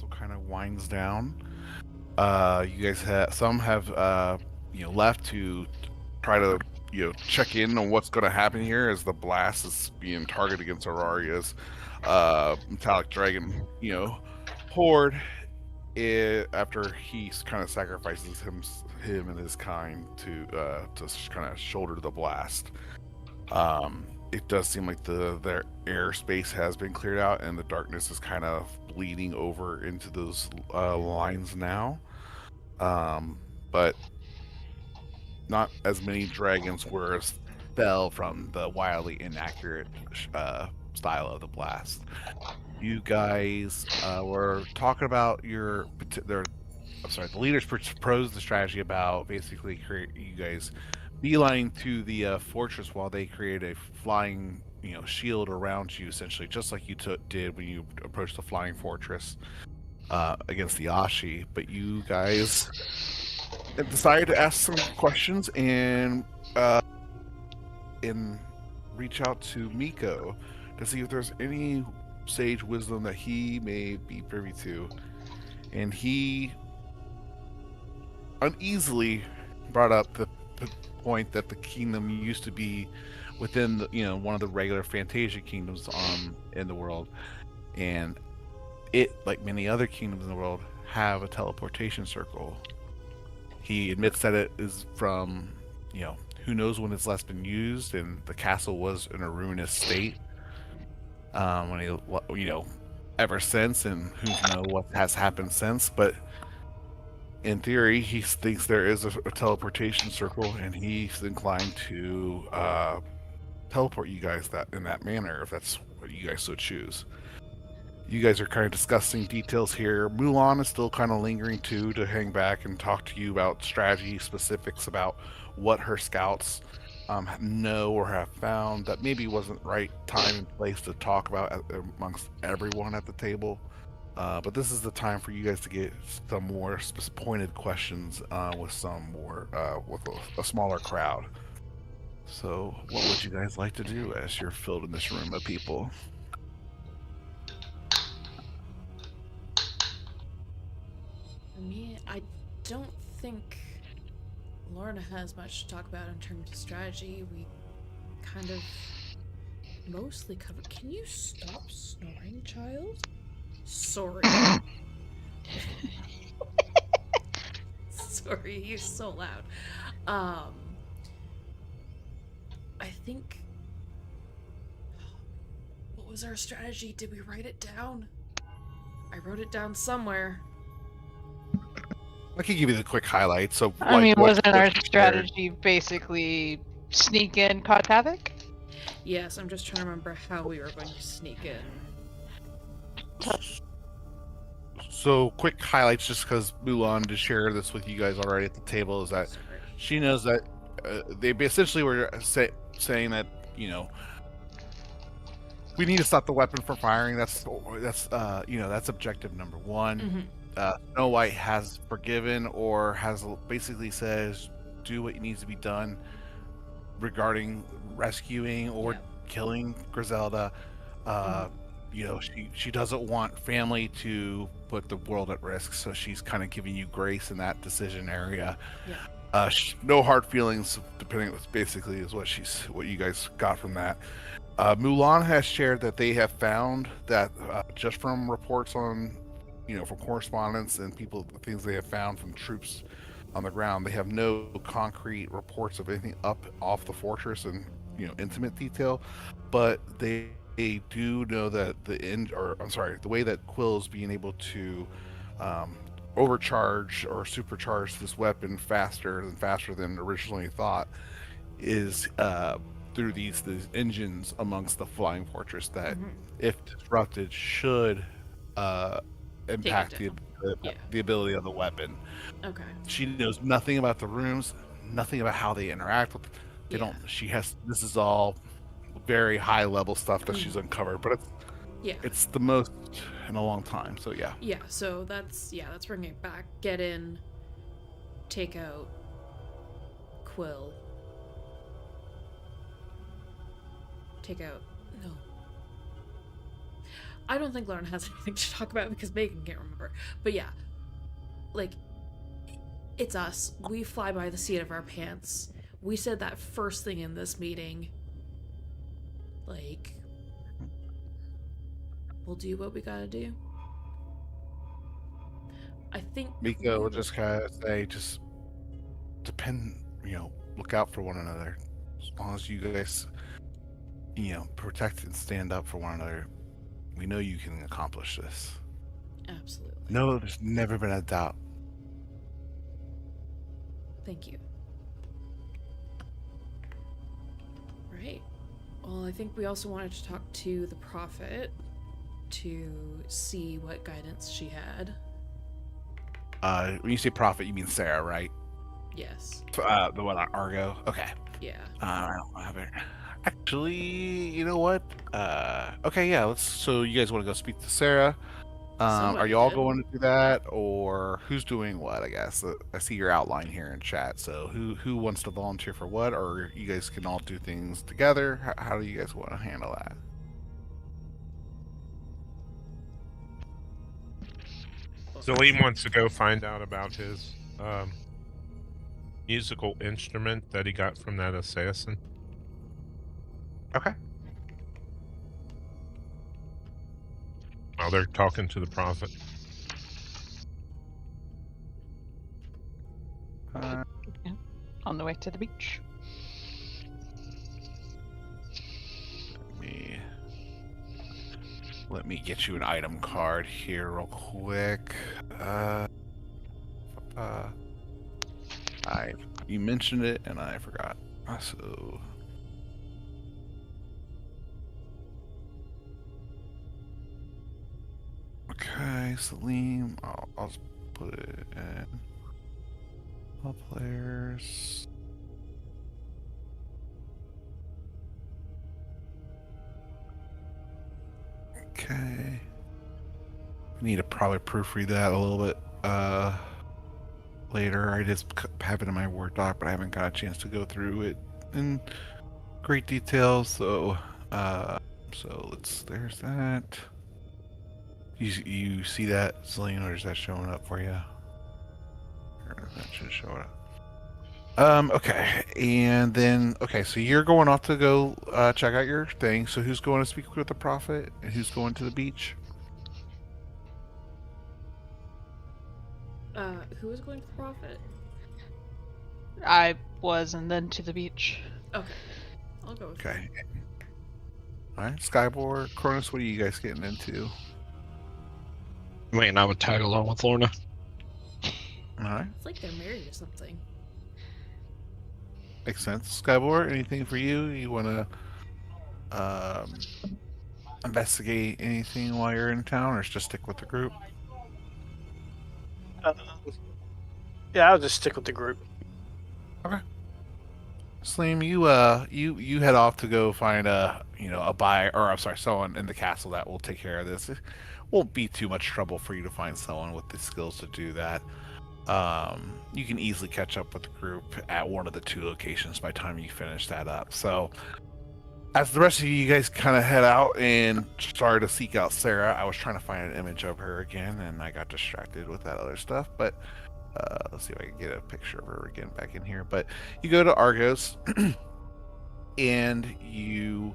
council kind of winds down. You guys have some have left to try to check in on what's going to happen here as the blast is being targeted against Auraria's metallic dragon horde. After he kind of sacrifices him and his kind to kind of shoulder the blast. It does seem like their airspace has been cleared out, and the darkness is kind of bleeding over into those lines now. But not as many dragons fell from the wildly inaccurate style of the blast. You guys were talking about the leaders proposed the strategy about basically you guys beeline to the fortress while they create a flying shield around you, essentially just like you did when you approached the flying fortress against the Ashi. But you guys have decided to ask some questions and reach out to Miko to see if there's any sage wisdom that he may be privy to. And he uneasily brought up the point that the kingdom used to be within one of the regular Fantasia kingdoms in the world, and it, like many other kingdoms in the world, have a teleportation circle. He admits that it is from who knows when it's last been used, and the castle was in a ruinous state when he ever since, and who knows what has happened since. But in theory, he thinks there is a teleportation circle, and he's inclined to teleport you guys in that manner, if that's what you guys so choose. You guys are kind of discussing details here. Mulan is still kind of lingering too, to hang back and talk to you about strategy specifics about what her scouts know or have found that maybe wasn't right time and place to talk about amongst everyone at the table. But this is the time for you guys to get some more pointed questions with some more with a smaller crowd. So, what would you guys like to do as you're filled in this room of people? For me, I don't think Lorna has much to talk about in terms of strategy. We kind of mostly covered. Can you stop snoring, child? Sorry. Sorry, you're so loud. I think. What was our strategy? Did we write it down? I wrote it down somewhere. I can give you the quick highlights. So, I mean, wasn't our strategy basically sneak in, cause havoc? Yes, I'm just trying to remember how we were going to sneak in. So, quick highlights, just because Mulan to share this with you guys already at the table, is that she knows that they essentially were saying that we need to stop the weapon from firing. That's objective number one. Mm-hmm. Snow White has forgiven, or has basically says do what needs to be done regarding rescuing or killing Griselda. She doesn't want family to put the world at risk, so she's kind of giving you grace in that decision area. No hard feelings, depending. Basically, is what you guys got from that. Mulan has shared that they have found that just from reports on, from correspondence and things they have found from troops on the ground, they have no concrete reports of anything up off the fortress in intimate detail, but they do know that the way that Quill is being able to overcharge or supercharge this weapon faster than originally thought is through these engines amongst the flying fortress that, if disrupted, should impact the ability of the weapon. Okay. She knows nothing about the rooms, nothing about how they interact with. This is all very high level stuff that she's uncovered, but it's the most in a long time. So so let's bring it back. Get in, take out Quill, take out I don't think Lauren has anything to talk about because Megan can't remember. But yeah, like, it's us. We fly by the seat of our pants. We said that first thing in this meeting. Like, we'll do what we gotta do. I think Miko will just kind of say, just depend, look out for one another. As long as you guys, protect and stand up for one another, we know you can accomplish this. Absolutely. No, there's never been a doubt. Thank you. Right. Well, I think we also wanted to talk to the prophet to see what guidance she had. When you say prophet, you mean Sarah, right? Yes. The one on Argo. Okay. Yeah. I don't have it. Actually, you know what? Okay, yeah. Let's. So you guys want to go speak to Sarah? Are Somebody you all did. going to do that, or who's doing what? I guess I see your outline here in chat. So who wants to volunteer for what, or you guys can all do things together? How do you guys want to handle that? Salim wants to go find out about his musical instrument that he got from that assassin. Okay. While they're talking to the prophet. On the way to the beach. Let me get you an item card here real quick. You mentioned it and I forgot. So okay, Salim. I'll just put it in all players. Okay. I need to probably proofread that a little bit later. I just have it in my Word doc, but I haven't got a chance to go through it in great detail. So there's that. You see that, Celine, or is that showing up for you? Or that should show up. Okay, and then so you're going off to go check out your thing. So who's going to speak with the prophet, and who's going to the beach? Who was going to the prophet? I was, and then to the beach. Okay. I'll go with Okay. Alright, Skyboard, Cronus, what are you guys getting into? Man, I would tag along with Lorna. Alright, It's like they're married or something. makes sense. Skyboard, anything for you? You want to investigate anything while you're in town, or just stick with the group? Yeah, I'll just stick with the group. Okay. Slim, you head off to go find a buyer, or I'm sorry, someone in the castle that will take care of this. It won't be too much trouble for you to find someone with the skills to do that. You can easily catch up with the group at one of the two locations by the time you finish that up. So as the rest of you guys kind of head out and start to seek out Sarah, I was trying to find an image of her again, and I got distracted with that other stuff. But let's see if I can get a picture of her again back in here. But you go to Argos, and you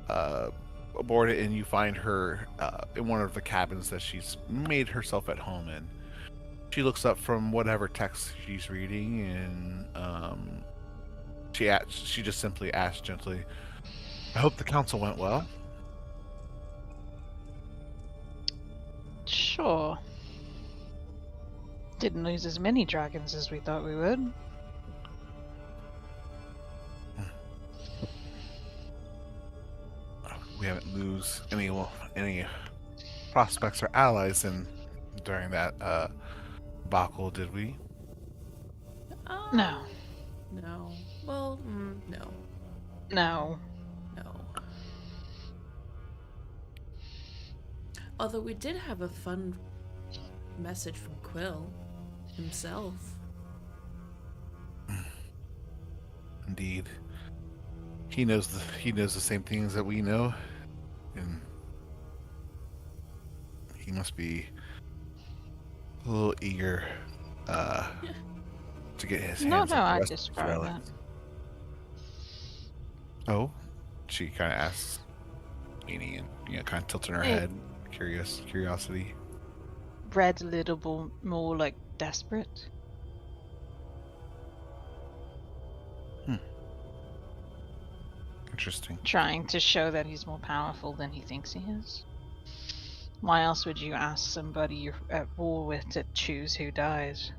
aboard it, and you find her in one of the cabins that she's made herself at home in. She looks up from whatever text she's reading, and she just simply asks gently, "I hope the council went well." Sure. Didn't lose as many dragons as we thought we would. We haven't lose any prospects or allies during that debacle, did we? No. No. Well, no. No. No. Although we did have a fun message from Quill himself. Indeed. He knows the same things that we know, and He must be a little eager to get his Not hands on how the I rest of his describe it. relics. Oh, she kind of asks, meaning, and kind of tilting her It head, curiosity. read a little more like desperate. Interesting. Trying to show that he's more powerful than he thinks he is. Why else would you ask somebody you're at war with to choose who dies?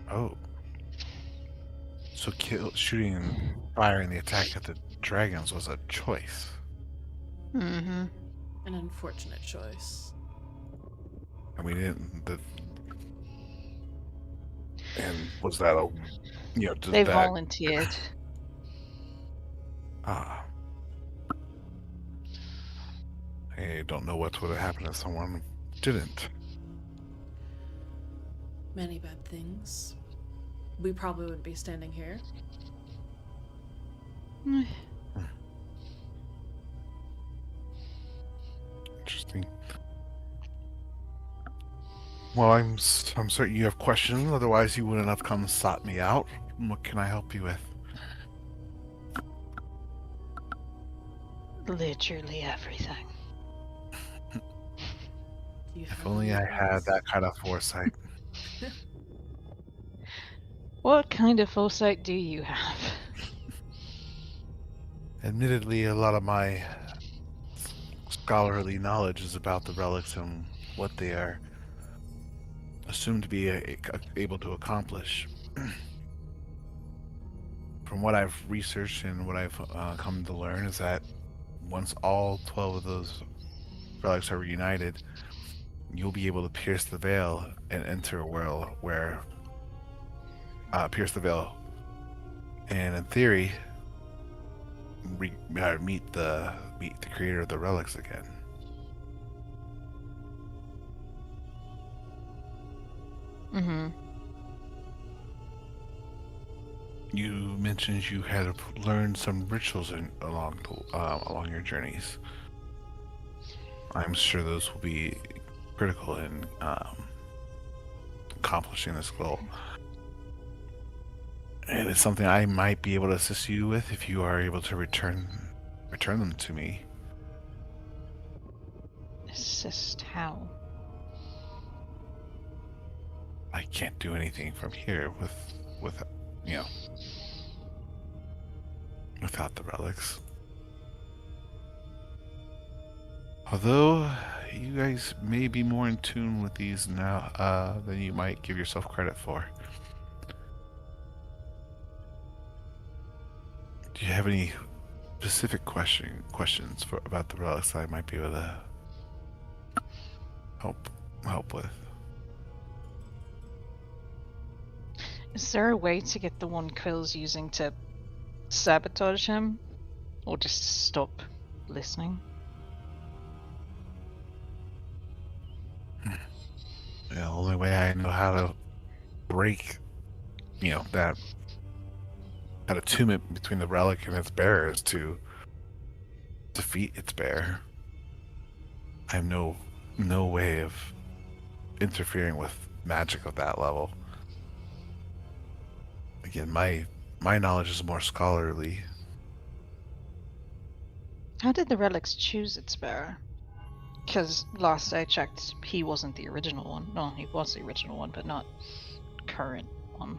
Oh, so shooting and firing the attack at the dragons was a choice. Mm-hmm. An unfortunate choice. And we didn't. And was that a, did They that? volunteered. Ah, I don't know what would have happened if someone didn't. Many bad things. We probably wouldn't be standing here. Interesting. Well, I'm certain you have questions. Otherwise, you wouldn't have come and sought me out. What can I help you with? Literally everything. Do you If have only any I had advice? that kind of foresight. What kind of foresight do you have? Admittedly, a lot of my scholarly knowledge is about the relics and what they are assumed to be able to accomplish. From what I've researched and what I've come to learn is that once all 12 of those relics are reunited, you'll be able to pierce the veil and enter a world where pierce the veil, and in theory, meet the creator of the relics again. Mm-hmm. You mentioned you had learned some rituals along your journeys. I'm sure those will be critical in accomplishing this goal. And it's something I might be able to assist you with if you are able to return them to me. Assist how? I can't do anything from here with without the relics. Although you guys may be more in tune with these now than you might give yourself credit for. Do you have any specific questions about the relics that I might be able to help with? Is there a way to get the one Quill's using to sabotage him? Or just stop listening? The only way I know how to break, that attunement between the relic and its bearer is to defeat its bearer. I have no way of interfering with magic of that level. Again, my knowledge is more scholarly. How did the relics choose its bearer? Because last I checked, he wasn't the original one. No, he was the original one, but not current one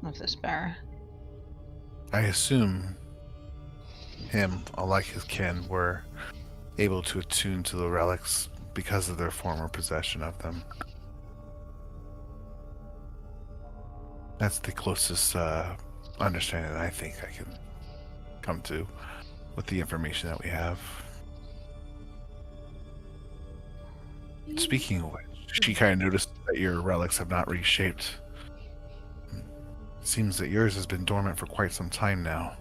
of this bearer. I assume him, unlike his kin, were able to attune to the relics because of their former possession of them. That's the closest understanding I think I can come to with the information that we have. Speaking of which, she kind of noticed that your relics have not reshaped. Seems that yours has been dormant for quite some time now.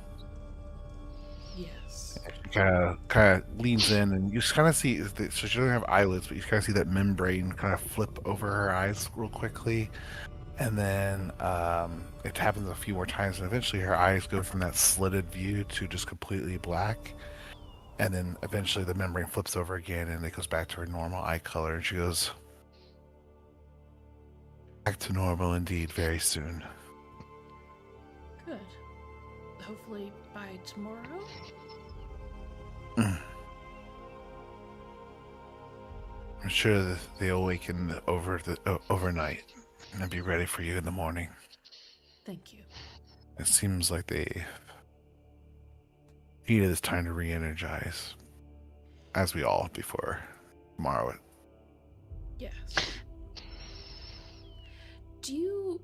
Yes. She kind of leans in, and you kind of see, so she doesn't have eyelids, but you kind of see that membrane kind of flip over her eyes real quickly. And then it happens a few more times, and eventually her eyes go from that slitted view to just completely black. And then eventually the membrane flips over again and it goes back to her normal eye color. And she goes, back to normal indeed very soon. Good. Hopefully by tomorrow? I'm sure that they awaken overnight and be ready for you in the morning. Thank you. It seems like they needed this time to re-energize, as we all before tomorrow. Yes. Do you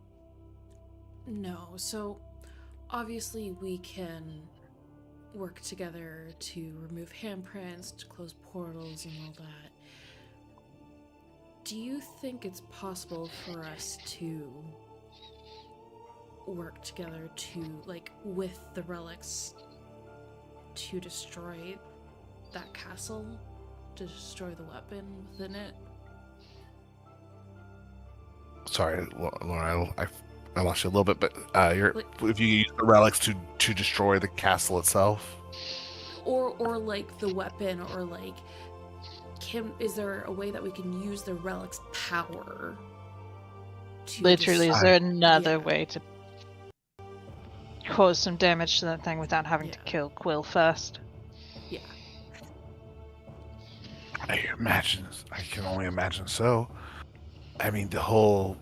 know? So, obviously, we can work together to remove handprints, to close portals, and all that. Do you think it's possible for us to work together to, like, with the relics, to destroy that castle? To destroy the weapon within it? Sorry, Laura, I lost you a little bit, but if you use the relics to destroy the castle itself, or like the weapon, or like, is there a way that we can use the relic's power to Literally, is there another Yeah. way to cause some damage to that thing without having to Yeah. kill Quill first? Yeah. I can only imagine so. I mean, the whole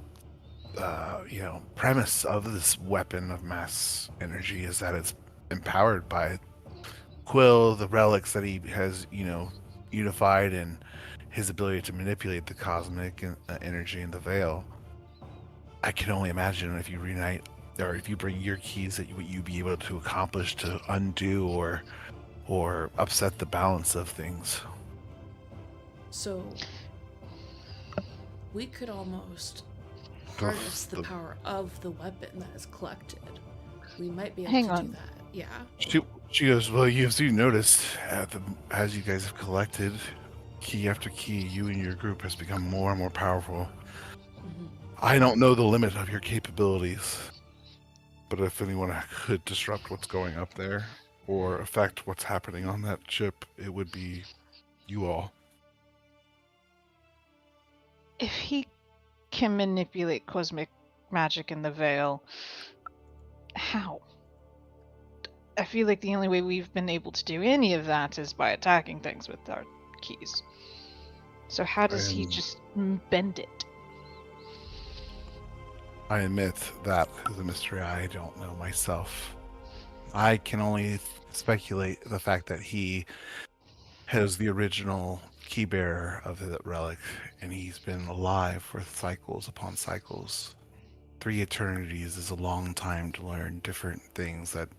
premise of this weapon of mass energy is that it's empowered by Quill, the relics that he has, unified, and his ability to manipulate the cosmic energy in the veil. I can only imagine if you reunite, or if you bring your keys, that what you'd be able to accomplish to undo or upset the balance of things. So we could almost harness the power of the weapon that is collected. We might be able Hang to on. do that. Yeah. She goes, well, as you noticed, as you guys have collected key after key, you and your group has become more and more powerful. Mhm. I don't know the limit of your capabilities, but if anyone could disrupt what's going up there or affect what's happening on that ship, it would be you all. If he can manipulate cosmic magic in the veil, how? I feel like the only way we've been able to do any of that is by attacking things with our keys. So how does he just bend it? I admit that is a mystery I don't know myself. I can only speculate the fact that he has the original key bearer of the relic, and he's been alive for cycles upon cycles. 3 eternities is a long time to learn different things that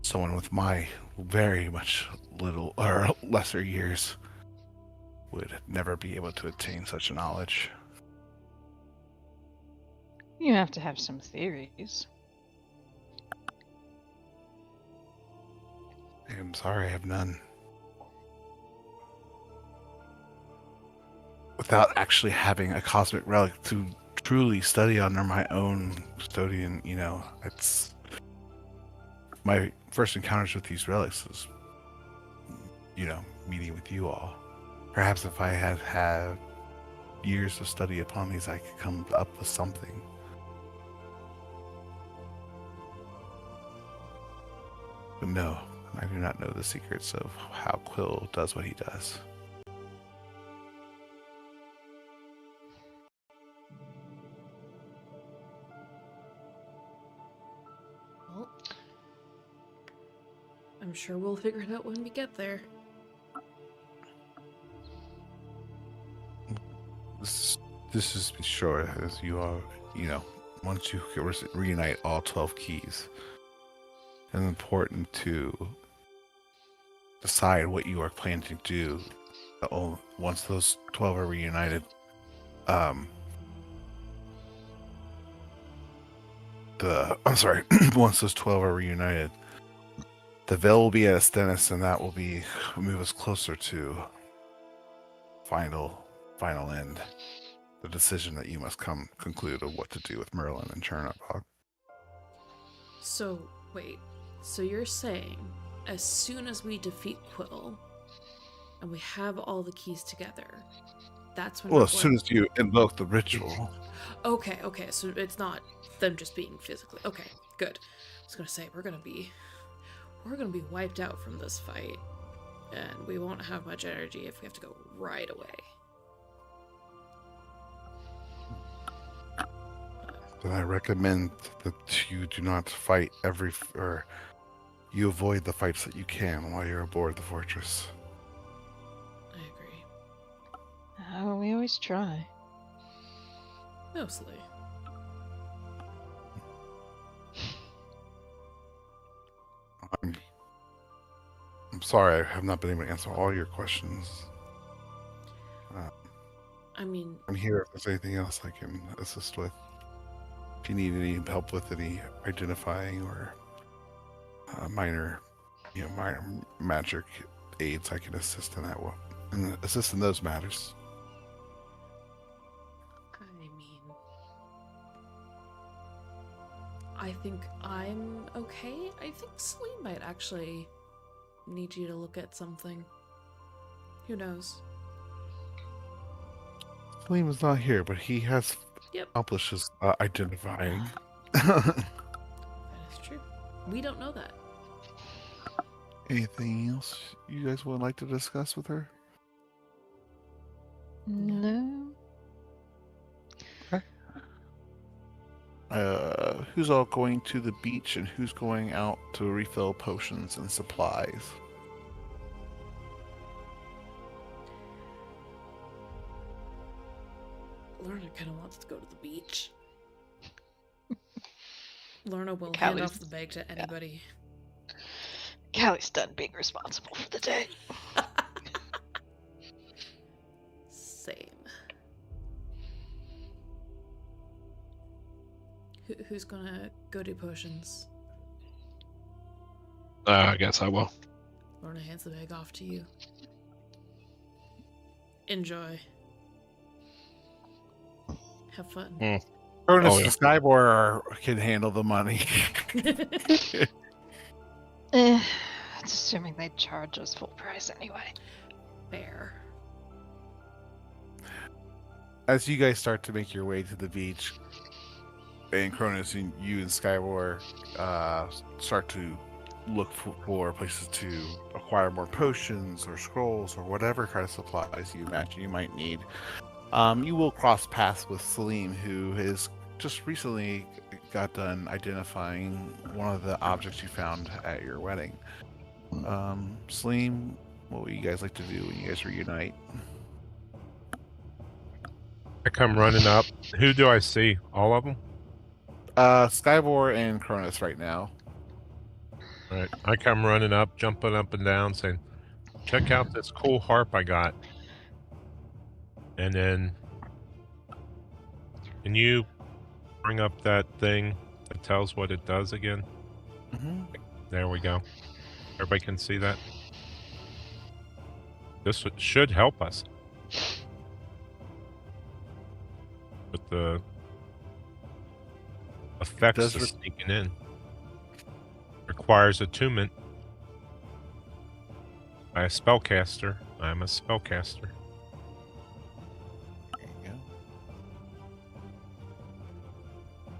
someone with my very much little or lesser years would never be able to attain such knowledge. You have to have some theories. I'm sorry, I have none. Without actually having a cosmic relic to truly study under my own custodian, it's my first encounters with these relics is, meeting with you all. Perhaps if I had had years of study upon these, I could come up with something. But no, I do not know the secrets of how Quill does what he does. Well, I'm sure we'll figure it out when we get there. This is sure as you are, once you reunite all 12 keys, it's important to decide what you are planning to do. Once those 12 are reunited, once those 12 are reunited, the veil will be at a stennis, and that will move us closer to final end. The decision that you must conclude of what to do with Merlin and Chernobog. So, wait. So you're saying as soon as we defeat Quill and we have all the keys together, that's when Well, we're as soon as you invoke the ritual. Okay, so it's not them just being physically. Okay, good. I was gonna say we're gonna be wiped out from this fight, and we won't have much energy if we have to go right away. Then I recommend that you do not fight or you avoid the fights that you can while you're aboard the fortress. I agree. Oh, we always try. Mostly. I'm sorry, I have not been able to answer all your questions. I mean, I'm here if there's anything else I can assist with. If you need any help with any identifying or minor magic aids, I can assist in that one, and assist in those matters. I mean, I think I'm okay. I think Celine might actually need you to look at something. Who knows? Salim is not here, but he has Yep. accomplished his identifying. That is true. We don't know that. Anything else you guys would like to discuss with her? No. Who's all going to the beach and who's going out to refill potions and supplies? Lorna kind of wants to go to the beach. Lorna will hand Callie's- off the bag to anybody. Callie's done being responsible for the day. Same. Who's gonna go do potions? I guess I will. Lorna hands the bag off to you. Enjoy. Have fun. Cronus Oh, yeah. and Skybor can handle the money. It's assuming they charge us full price anyway. Fair. As you guys start to make your way to the beach, and Cronus and you and Skywar start to look for places to acquire more potions or scrolls or whatever kind of supplies you imagine you might need, you will cross paths with Salim, who has just recently got done identifying one of the objects you found at your wedding. Salim, what would you guys like to do when you guys reunite? I come running up. Who do I see? All of them? Skybor and Cronus right now. All right. I come running up, jumping up and down, saying, "Check out this cool harp I got." And then, can you bring up that thing that tells what it does again? There we go. Everybody can see that. This should help us with the effects Does of re- sneaking in. Requires attunement by a spellcaster. I'm a spellcaster. There you go.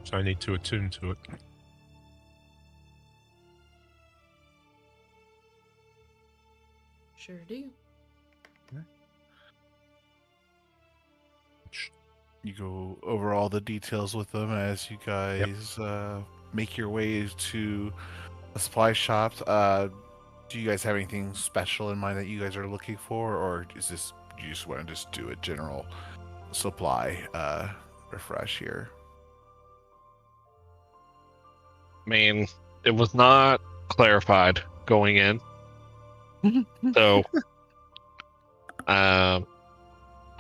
So I need to attune to it. Sure do. You go over all the details with them as you guys make your way to a supply shop. Do you guys have anything special in mind that you guys are looking for, or is this you just want to just do a general supply refresh here? I mean, it was not clarified going in. So, I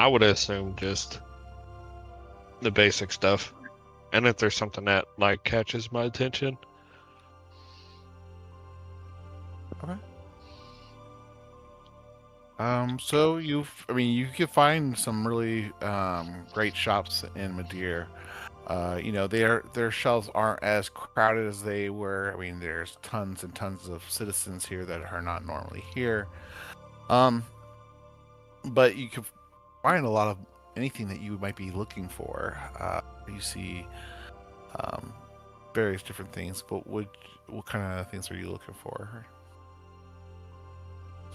would assume just the basic stuff. And if there's something that, like, catches my attention. Okay. So you can find some really great shops in Madeira. Their shelves aren't as crowded as they were. I mean, there's tons and tons of citizens here that are not normally here. Um, but you can find a lot of anything that you might be looking for. You see um, various different things, but what kind of things are you looking for?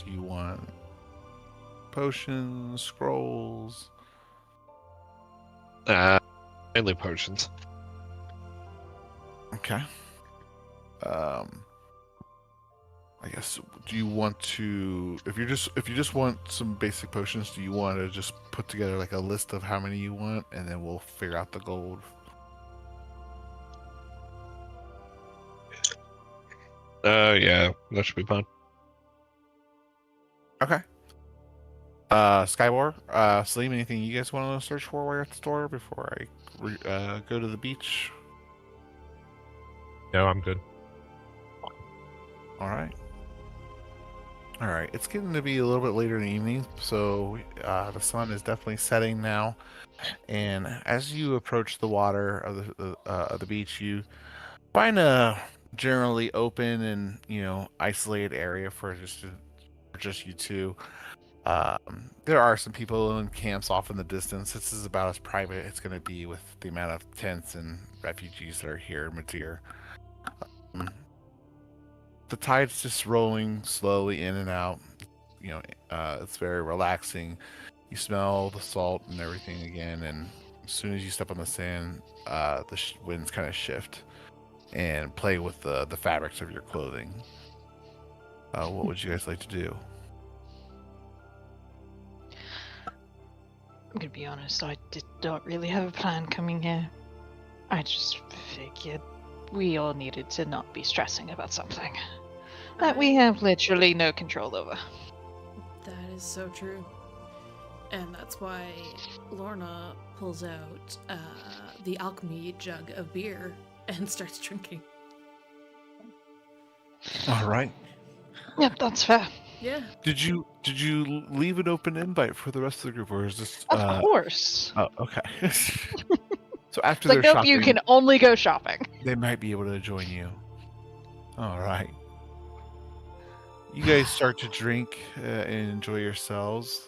Do you want potions, scrolls? Mainly potions. Okay. I guess, do you want to, if you just want some basic potions, do you want to just put together like a list of how many you want, and then we'll figure out the gold? Yeah, that should be fine. Okay. Skywar, Salim, anything you guys want to search for while you're at the store before I go to the beach? No, I'm good. All right. All right. It's getting to be a little bit later in the evening, so the sun is definitely setting now. And as you approach the water of the beach, you find a generally open and isolated area for just you two. There are some people in camps off in the distance. This is about as private it's going to be with the amount of tents and refugees that are here in Matir. The tide's just rolling slowly in and out. It's very relaxing. You smell the salt and everything again, and as soon as you step on the sand, the winds kind of shift and play with the fabrics of your clothing. What would you guys like to do? I'm gonna be honest, I did not really have a plan coming here. I just figured we all needed to not be stressing about something that we have literally no control over. That is so true. And that's why Lorna pulls out the alchemy jug of beer and starts drinking. All right. Yep, that's fair. Yeah. Did you leave an open invite for the rest of the group, or is this? Of course. Oh, okay. So after Like, their nope, shopping, you can only go shopping. they might be able to join you. All right. You guys start to drink and enjoy yourselves,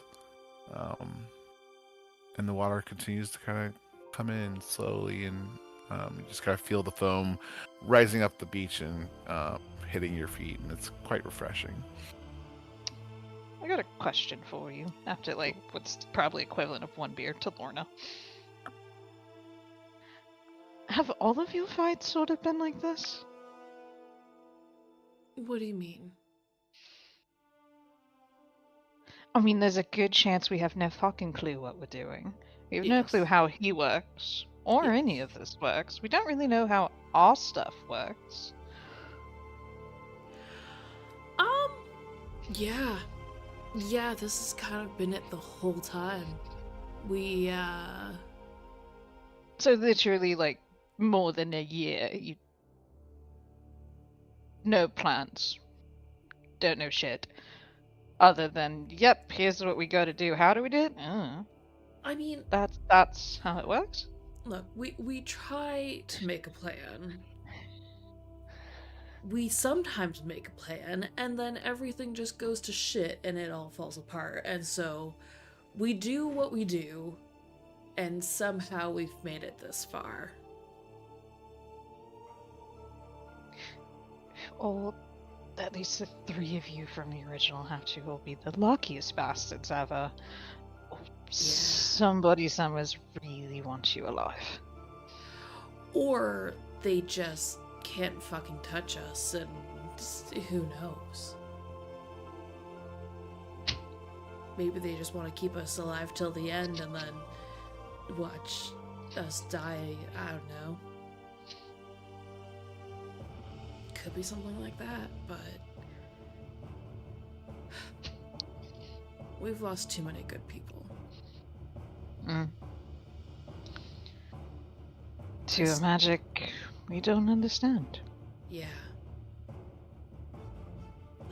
and the water continues to kind of come in slowly, and you just kind of feel the foam rising up the beach and hitting your feet, and it's quite refreshing. I got a question for you. After, like, what's probably equivalent of one beer to Lorna. Have all of your fights sort of been like this? What do you mean? I mean, there's a good chance we have no fucking clue what we're doing. We have no clue how he works, or any of this works. We don't really know how our stuff works. Yeah. Yeah, this has kind of been it the whole time. We, So literally, like, more than a year, you... No plans. Don't know shit. Other than, yep, here's what we gotta do. How do we do it? I mean... That's how it works? Look, we try to make a plan. We sometimes make a plan, and then everything just goes to shit and it all falls apart. And so, we do what we do, and somehow we've made it this far. Well, at least the three of you from the original have to all be the luckiest bastards ever. Somebody somewhere's really wants you alive. Or they just can't fucking touch us, and who knows? Maybe they just want to keep us alive till the end and then watch us die, I don't know. Could be something like that, but we've lost too many good people. To a magic we don't understand. Yeah.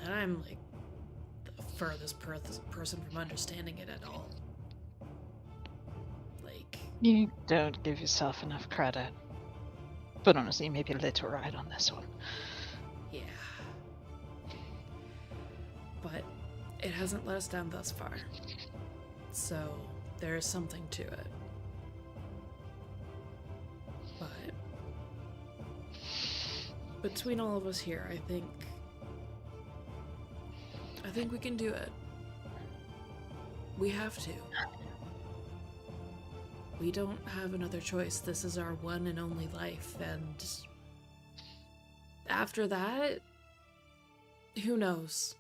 And I'm like the furthest person from understanding it at all. Like, You don't give yourself enough credit. But honestly, maybe a little right on this one. Yeah. But it hasn't let us down thus far. So there is something to it. But between all of us here, I think we can do it. We have to. We don't have another choice. This is our one and only life, and after that, who knows?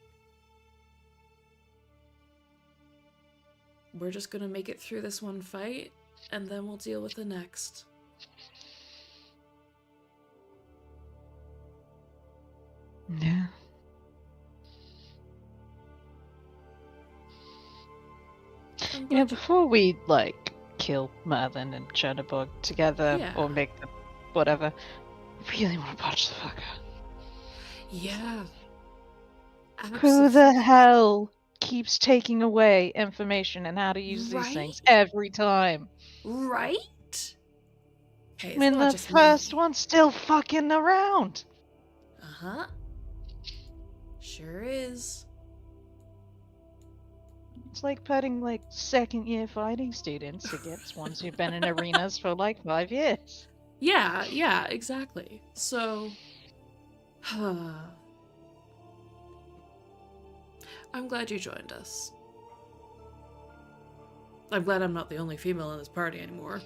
We're just gonna make it through this one fight, and then we'll deal with the next. Yeah. You know, before we, like, kill Merlin and Chernobog together, Yeah. or make them whatever, I really want to punch the fucker. Yeah. Who the hell keeps taking away information and how to use these things every time? Right? Hey, I mean, the first one's still fucking around. Uh-huh. Sure is. It's like putting, like, second-year fighting students against ones who've been in arenas for, like, 5 years. Yeah, exactly. So, I'm glad you joined us. I'm glad I'm not the only female in this party anymore.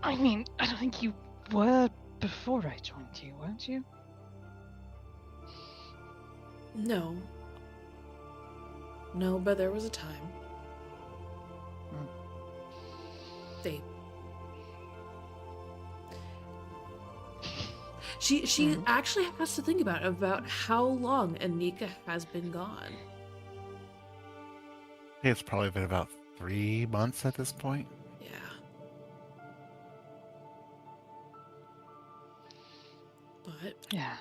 I mean, I don't think you were before I joined you, weren't you? No. No, but there was a time. She actually has to think about how long Anika has been gone. I think it's probably been about 3 months at this point. Yeah. But yeah.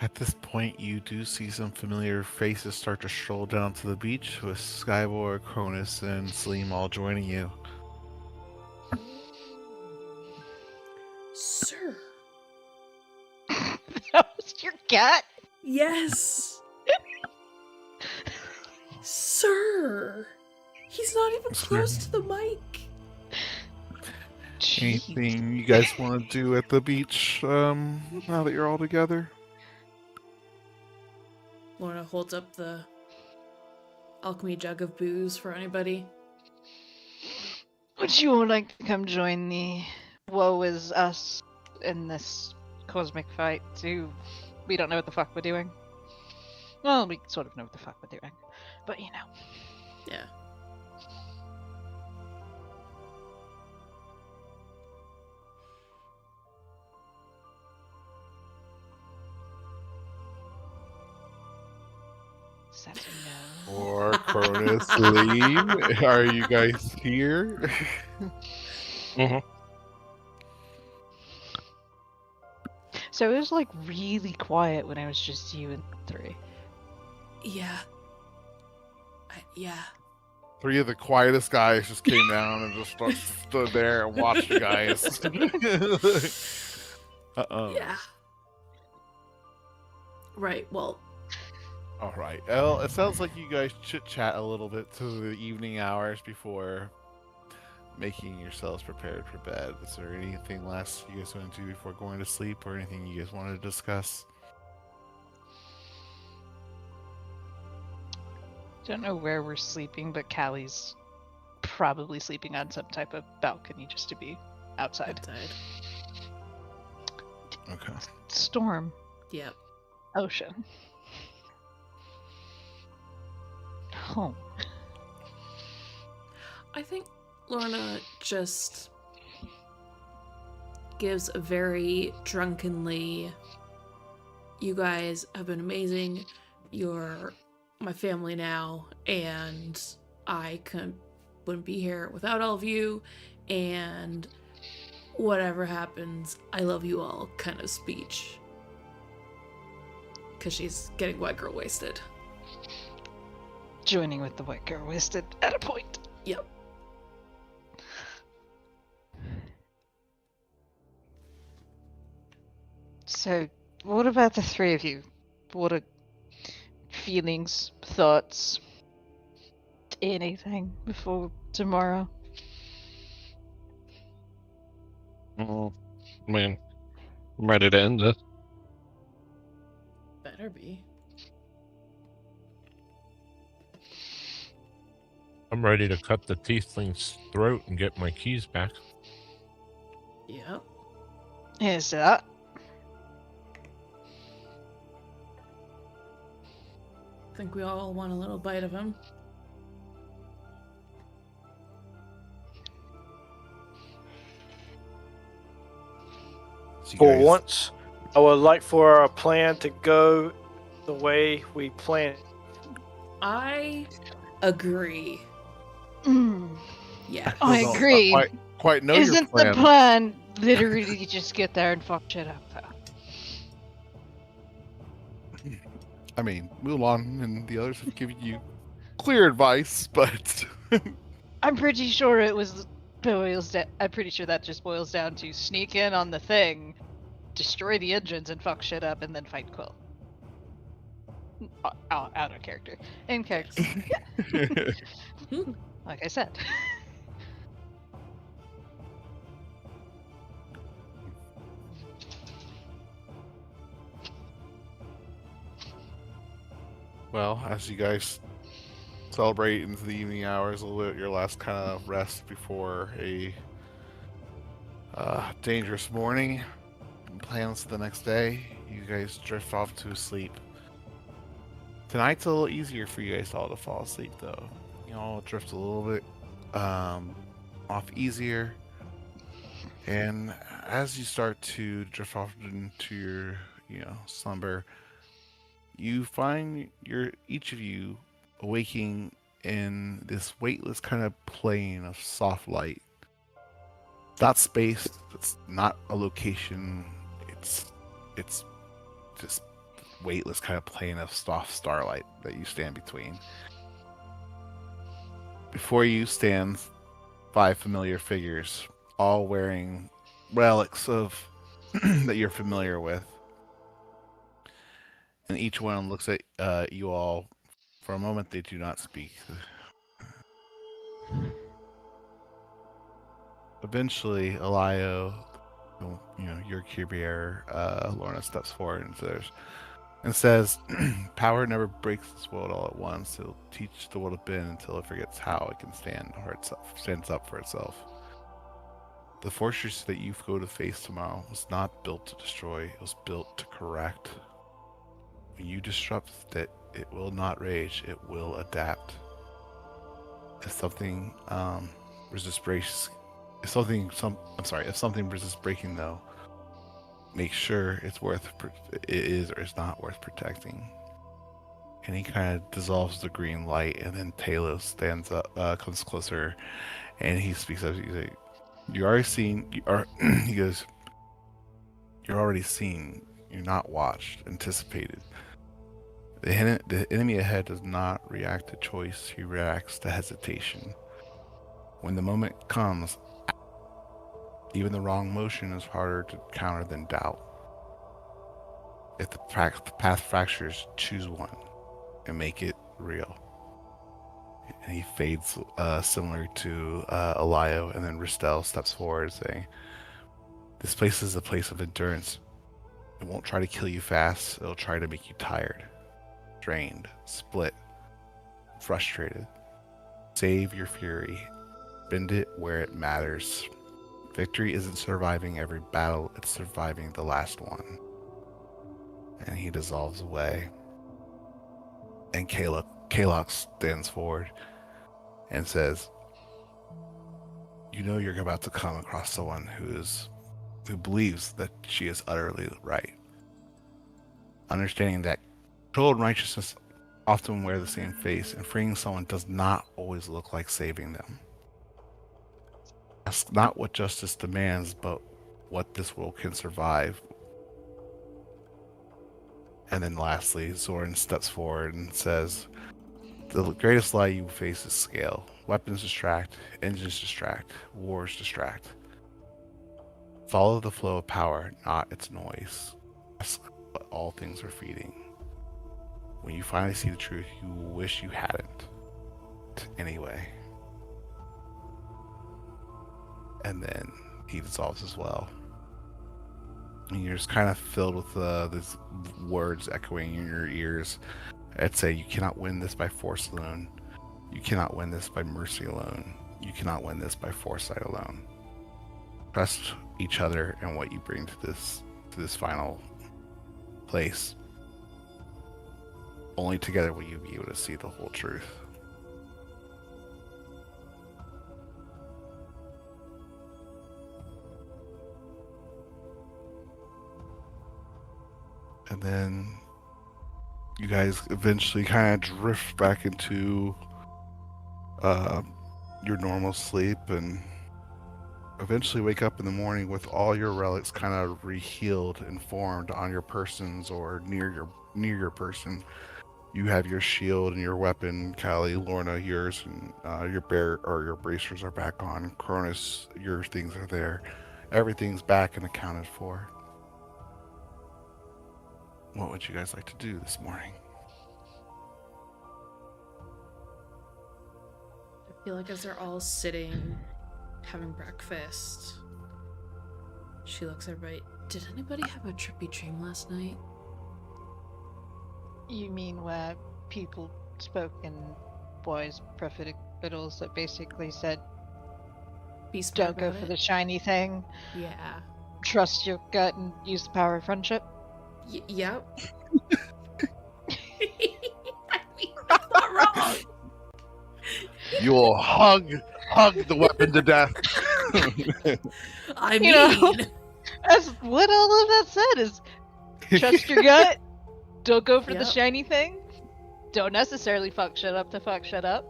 At this point, you do see some familiar faces start to stroll down to the beach, with Skyboy, Cronus, and Slim all joining you. Sir. That was your cat? Yes. Sir. He's not even close to the mic. Anything you guys want to do at the beach now that you're all together? Lorna holds up the alchemy jug of booze for anybody. Would you all like to come join the woe is us in this cosmic fight too? We don't know what the fuck we're doing. Well, we sort of know what the fuck we're doing. But you know. Yeah. Or Cronus, Slim, are you guys here? So it was like really quiet when it was just you and 3. Yeah. Yeah. 3 of the quietest guys just came down and just stood there and watched you guys. Uh-oh. Yeah. Right, well. All right. Well, it sounds like you guys chit-chat a little bit to the evening hours before making yourselves prepared for bed. Is there anything last you guys want to do before going to sleep, or anything you guys want to discuss? Don't know where we're sleeping, but Callie's probably sleeping on some type of balcony just to be outside. Okay. Storm. Yep. Ocean. Home. I think Lorna just gives a very drunkenly, you guys have been amazing, you're my family now, and I wouldn't be here without all of you, and whatever happens, I love you all kind of speech. Because she's getting white girl wasted. Joining with the white girl wasted at a point. Yep. So, what about the three of you? What are feelings, thoughts, anything before tomorrow? I mean, I'm ready to end this. Better be. I'm ready to cut the tiefling's throat and get my keys back. Yep. Is that? Think we all want a little bite of him. So you For guys- once, I would like for our plan to go the way we planned. I agree. Mm, Yeah. I don't agree. quite know your Isn't plan. the plan literally just get there and fuck shit up, though? I mean, Mulan and the others have given you clear advice, but I'm pretty sure it was I'm pretty sure that just boils down to sneak in on the thing, destroy the engines, and fuck shit up, and then fight Quill. Out of character. In character. Like I said. well, as you guys celebrate into the evening hours, a little bit your last kind of rest before a dangerous morning and plans for the next day, you guys drift off to sleep. Tonight's a little easier for you guys all to fall asleep, though. You all drift a little bit off easier, and as you start to drift off into your, slumber, you find each of you awaking in this weightless kind of plane of soft light. It's not space. It's not a location. It's just weightless kind of plane of soft starlight that you stand between. Before you stand 5 familiar figures, all wearing relics of that you're familiar with, and each one looks at you all. For a moment, they do not speak. Eventually, Elio, your key bearer, Lorna steps forward and says, "Power never breaks this world all at once. It'll teach the world to bend until it forgets how it can stands up for itself. The fortress that you go to face tomorrow was not built to destroy. It was built to correct. When you disrupt it, it will not rage. It will adapt. If something if something resists breaking, though, make sure it is or is not worth protecting." And he kind of dissolves the green light, and then Talos stands up, comes closer, and he speaks up. He's like, "You already seen. He goes, "You're already seen. You're not watched. Anticipated. The enemy ahead does not react to choice. He reacts to hesitation. When the moment comes, even the wrong motion is harder to counter than doubt. If the path fractures, choose one and make it real." And he fades, similar to Elio, and then Ristel steps forward saying, "This place is a place of endurance. It won't try to kill you fast. It'll try to make you tired, drained, split, frustrated. Save your fury. Bend it where it matters. Victory isn't surviving every battle, it's surviving the last one." And he dissolves away. And Kalok stands forward and says, "You know you're about to come across someone who believes that she is utterly right. Understanding that control and righteousness often wear the same face, and freeing someone does not always look like saving them. That's not what justice demands, but what this world can survive." And then lastly, Zoran steps forward and says, "The greatest lie you face is scale. Weapons distract, engines distract, wars distract. Follow the flow of power, not its noise. That's what all things are feeding. When you finally see the truth, you wish you hadn't. Anyway. And then he dissolves as well. And you're just kind of filled with these words echoing in your ears that say, you cannot win this by force alone. You cannot win this by mercy alone. You cannot win this by foresight alone. Trust each other and what you bring to this final place. Only together will you be able to see the whole truth. And then you guys eventually kind of drift back into your normal sleep and eventually wake up in the morning with all your relics kind of rehealed and formed on your persons or near your person. You have your shield and your weapon, Callie, Lorna, yours, and your bear or your bracers are back on. Cronus, your things are there. Everything's back and accounted for. What would you guys like to do this morning? I feel like as they're all sitting, having breakfast, she looks at everybody. Did anybody have a trippy dream last night? You mean where people spoke in boys' prophetic riddles that basically said, Be smart don't go about for it? the shiny thing, Yeah. trust your gut, and use the power of friendship? Yep. I mean, that's not wrong. You will hug the weapon to death. I You know. mean, That's what all of that said is trust your gut, don't go for the Yep. shiny thing, don't necessarily fuck shit up to fuck shit up,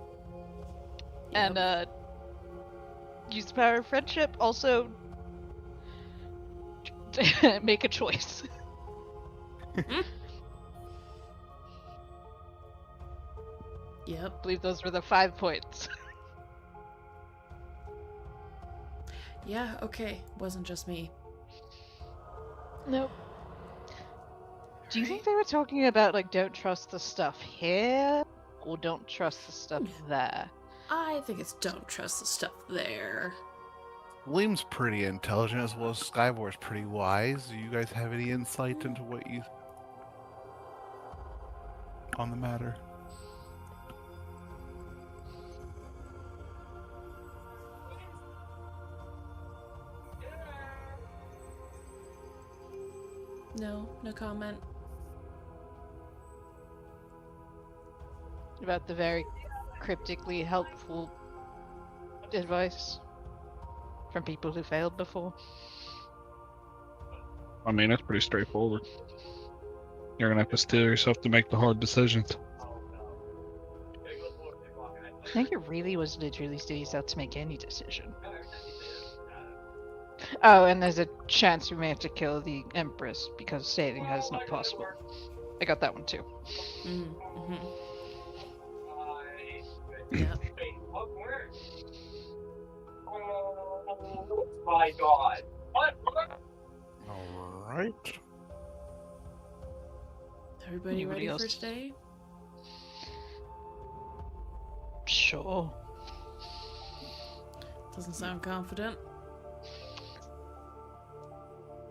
Yep. and use the power of friendship. Also, make a choice. Yep. I believe those were the 5 points. Yeah, okay. Wasn't just me. Nope. Do you think they were talking about, like, don't trust the stuff here, or don't trust the stuff there? I think it's don't trust the stuff there. William's pretty intelligent as well as Skyvor's pretty wise. Do you guys have any insight into what you on the matter? No comment. About the very cryptically helpful advice from people who failed before? I mean, that's pretty straightforward. You're gonna have to steel yourself to make the hard decisions. I think it really was literally steel yourself to make any decision. Oh, and there's a chance we may have to kill the Empress because saving her is not possible. I got that one too. Mm-hmm. Yep. My God. All right. Everybody Anybody ready else? for today? Sure. Doesn't sound confident.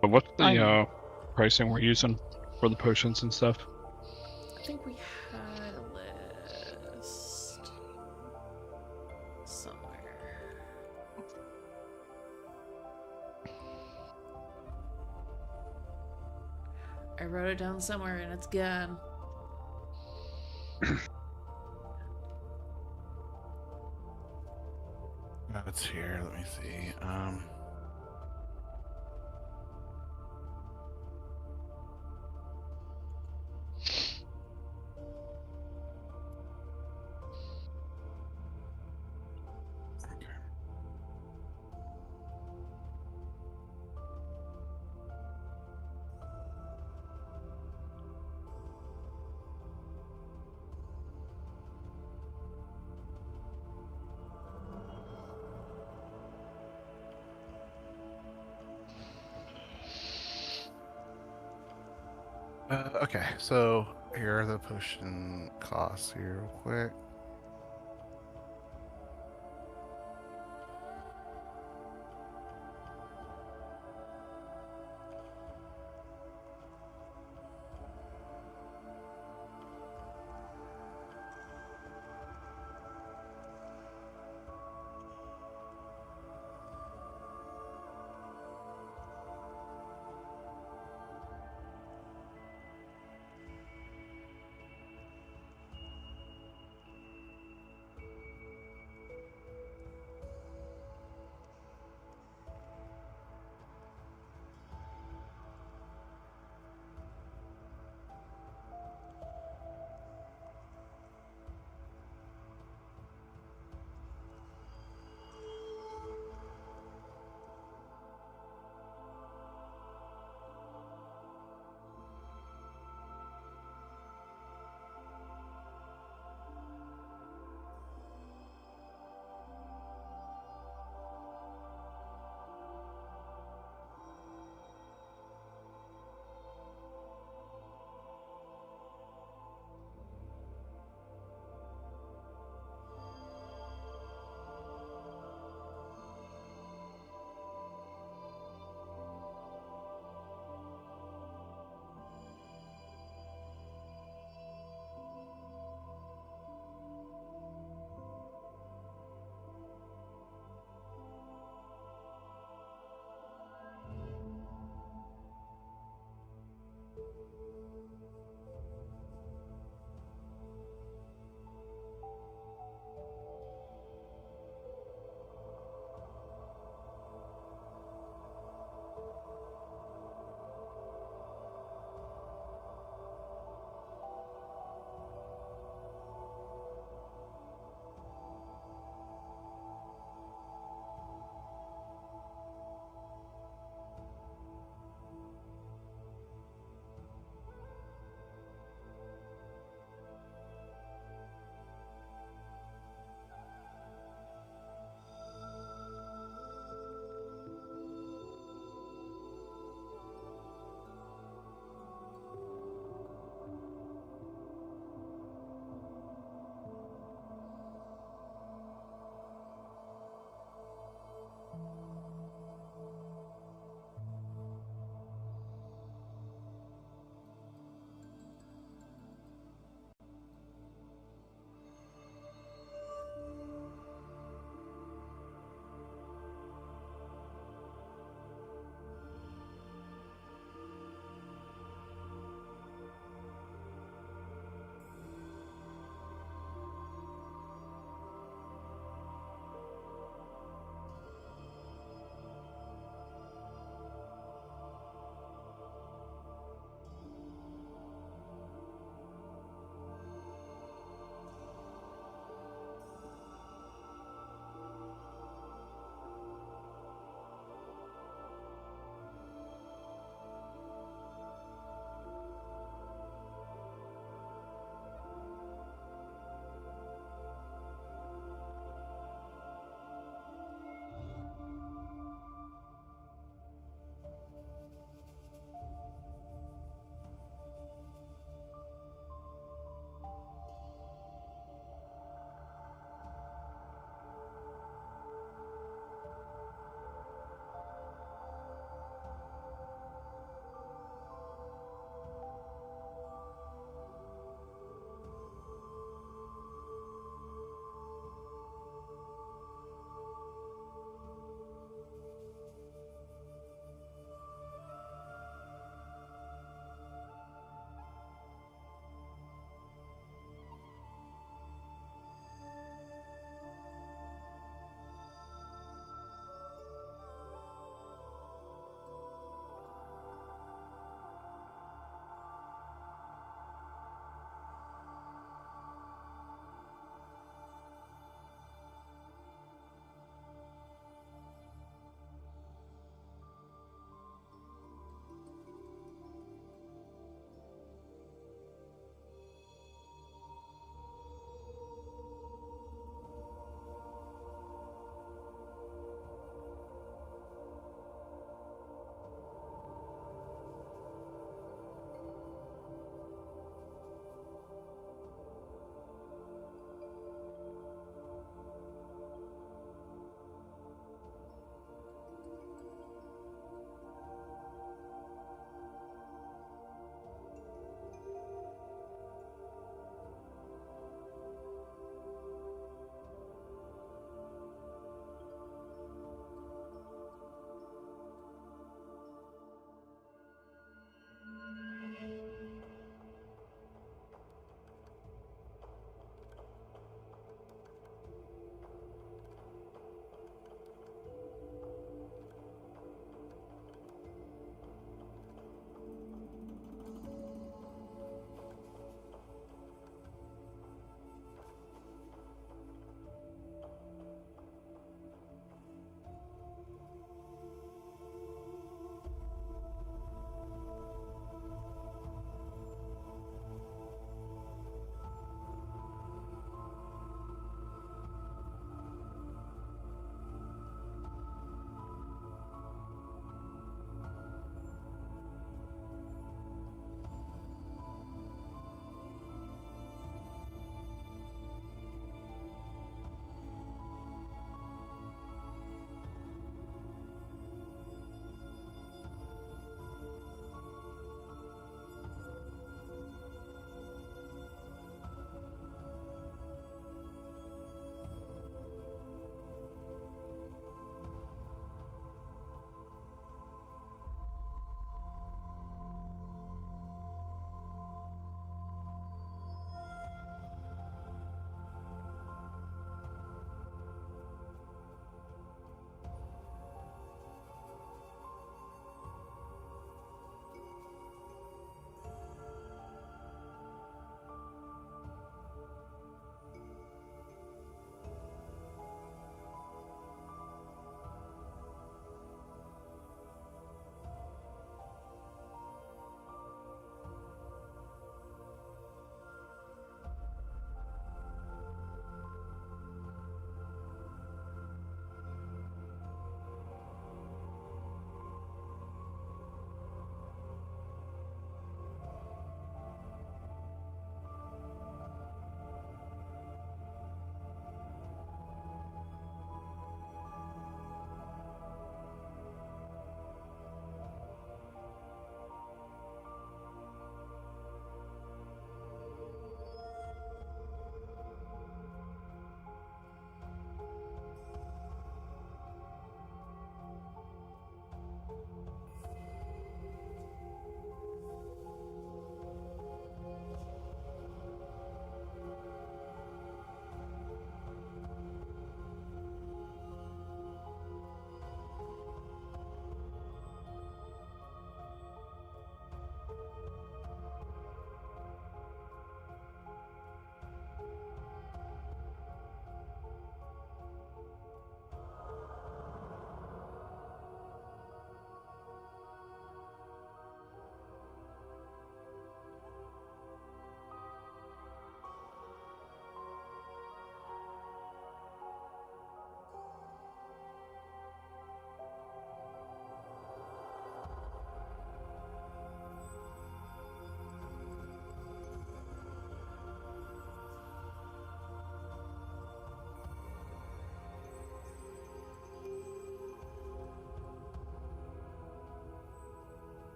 But what's the I'm- pricing we're using for the potions and stuff? I think we had a list somewhere. I wrote it down somewhere and it's gone. It's here. Let me see. Okay, so here are the potion costs here, real quick.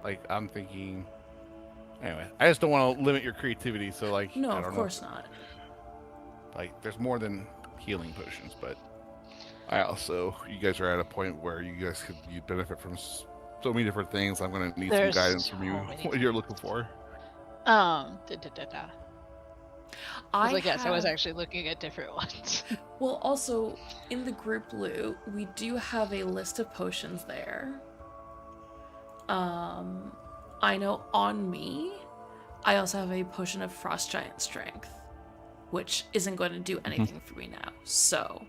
Like I'm thinking. Anyway, I just don't want to limit your creativity. So like, No, I of don't course not. like there's more than healing potions, but I also you guys are at a point where you guys could you benefit from so many different things. I'm gonna need There's some guidance so from you. many What you're looking for? I I was have- actually looking at different ones. Well, also, in the group loot, we do have a list of potions there. I know on me, I also have a potion of Frost Giant Strength, which isn't going to do anything for me now, so...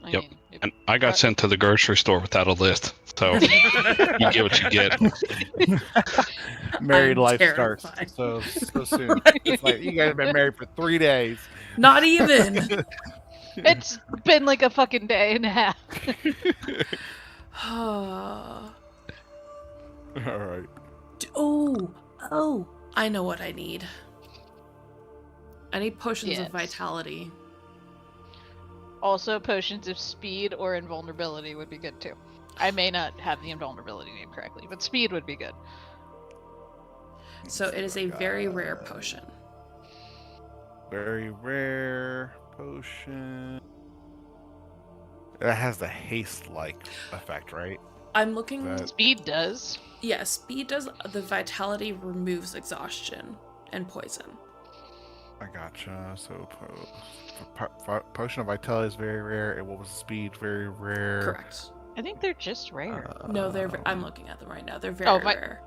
I Yep. mean, And I got sent to the grocery store without a list, so you get what you get. Married I'm life terrified. starts so soon. It's like you guys have been married for 3 days. Not even! It's been like a fucking day and a half. All right. Oh, I know what I need. I need potions Yes. of vitality. Also, potions of speed or invulnerability would be good too. I may not have the invulnerability name correctly, but speed would be good. So it is a very rare potion. Very rare potion. It has the haste-like effect, right? I'm looking... That- Speed does. Yeah, speed does. The vitality removes exhaustion and poison. I gotcha. So potion of vitality is very rare. And what was the speed? Very rare. Correct. I think they're just rare. No, I'm looking at them right now. They're very rare.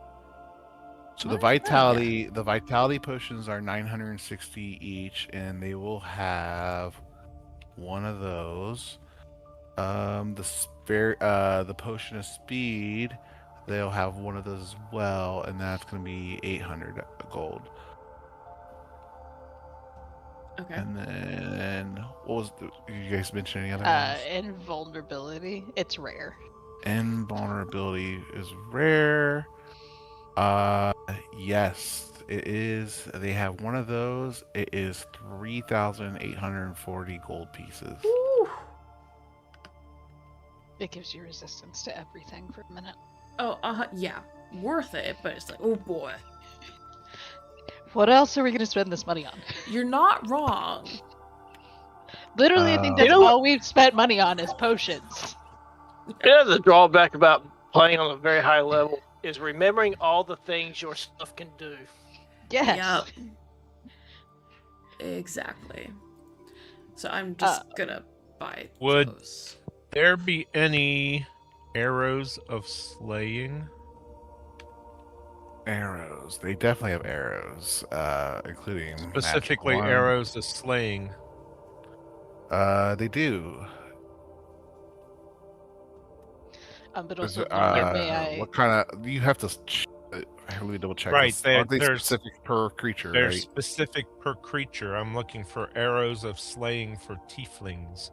So the What? vitality potions are 960 each, and they will have one of those. The potion of speed, they'll have one of those as well, and that's going to be 800 gold. Okay. And then what was you guys mentioned any other ones? Invulnerability. It's rare. Invulnerability is rare. Yes, it is. They have one of those. It is 3,840 gold pieces. Woo! It gives you resistance to everything for a minute. Oh, yeah. Worth it, but it's like, oh boy. What else are we going to spend this money on? You're not wrong. Literally, I think that's You know what? all we've spent money on is potions. Yeah, the drawback about playing on a very high level is remembering all the things your stuff can do. Yes. Yep. Exactly. So I'm just gonna buy Would- those. There be any arrows of slaying? Arrows. They definitely have arrows, including Specifically, magic ones. arrows of slaying. They do. But Is also, it, may I... what kind of? You have to. Let me double check. Right, this. they- Aren't they there's- specific per creature, They're right? specific per creature. I'm looking for arrows of slaying for tieflings.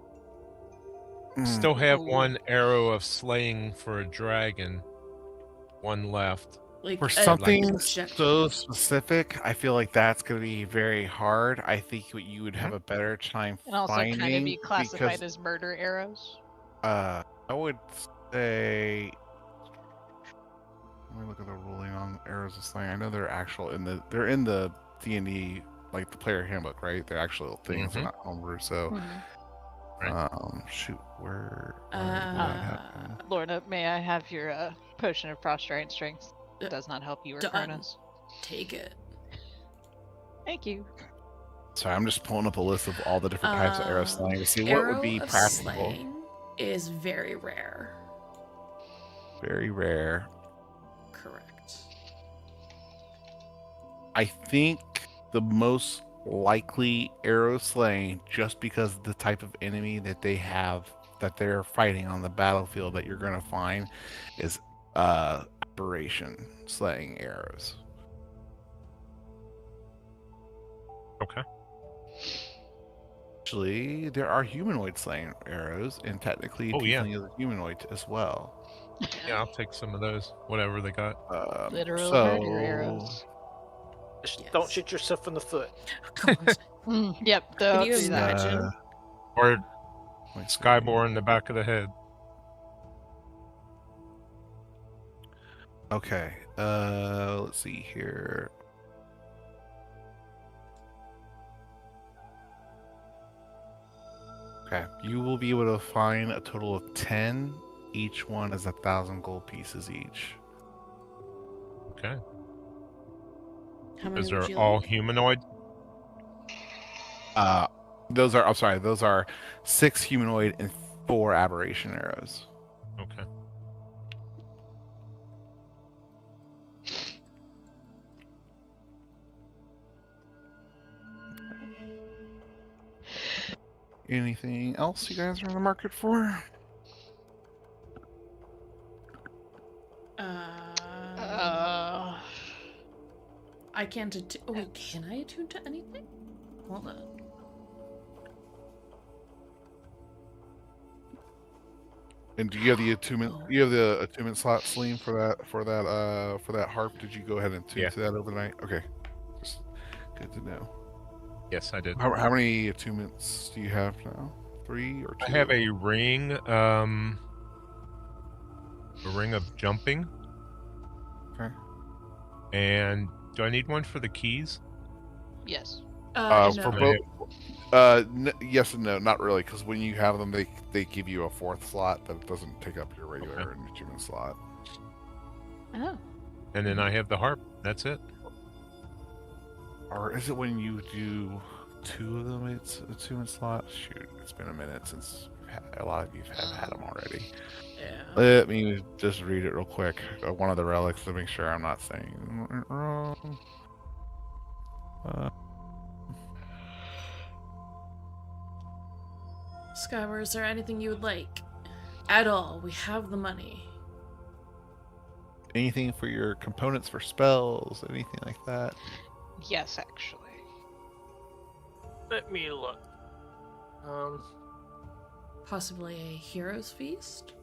Still have Ooh. one arrow of slaying for a dragon. One left. Like For a something objective. so specific, I feel like that's going to be very hard. I think what you would have a better time And also finding kind of be classified because, as murder arrows. I would say. Let me look at the ruling on arrows of slaying. I know they're actual they're in the D&D like the player handbook, right? They're actual things, they're not homebrew. So, Right. shoot, where did that happen? Lorna, may I have your potion of frost giant strength? It does not help you or Done. Karnas. Take it. Thank you. Sorry, I'm just pulling up a list of all the different types of arrow slaying to see what would be Arrow of practical. slaying is very rare. Very rare. Correct. I think the most likely arrow slaying, just because of the type of enemy that they have that they're fighting on the battlefield that you're gonna find, is aberration slaying arrows. Okay. Actually, there are humanoid slaying arrows, and technically, Oh, yeah. Tiefling is a humanoid as well. Yeah, I'll take some of those. Whatever they got. Literal so murder arrows. Just Yes. don't shoot yourself in the foot. God. Yep, don't you do that. imagine? Or like Skybore in the back of the head. Okay. Let's see here. Okay, you will be able to find a total of 10. Each one is 1,000 gold pieces each. Okay. How many Those would are you all like? humanoid. I'm sorry, those are 6 humanoid and 4 aberration arrows. Okay. Anything else you guys are in the market for? Uh, I can't attune. Oh wait, can I attune to anything? Hold on. And do you have the attunement? Oh. You have the attunement slot, Celine, for that harp? Did you go ahead and attune Yeah. to that overnight? Okay, just good to know. Yes, I did. How many attunements do you have now? 3 or 2? I have a ring of jumping. Okay. And do I need one for the keys? yes. No. For No. both, yes and no, not really, because when you have them, they give you a 4th slot that doesn't take up your regular attunement slot. Oh. And then I have the harp. That's it. Or is it when you do 2 of them? It's a attunement slot. Shoot, it's been a minute since a lot of you have had them already. Yeah. Let me just read it real quick. One of the relics to make sure I'm not saying it wrong. Skyward, is there anything you would like? At all. We have the money. Anything for your components for spells, anything like that? Yes, actually. Let me look. Possibly a hero's feast?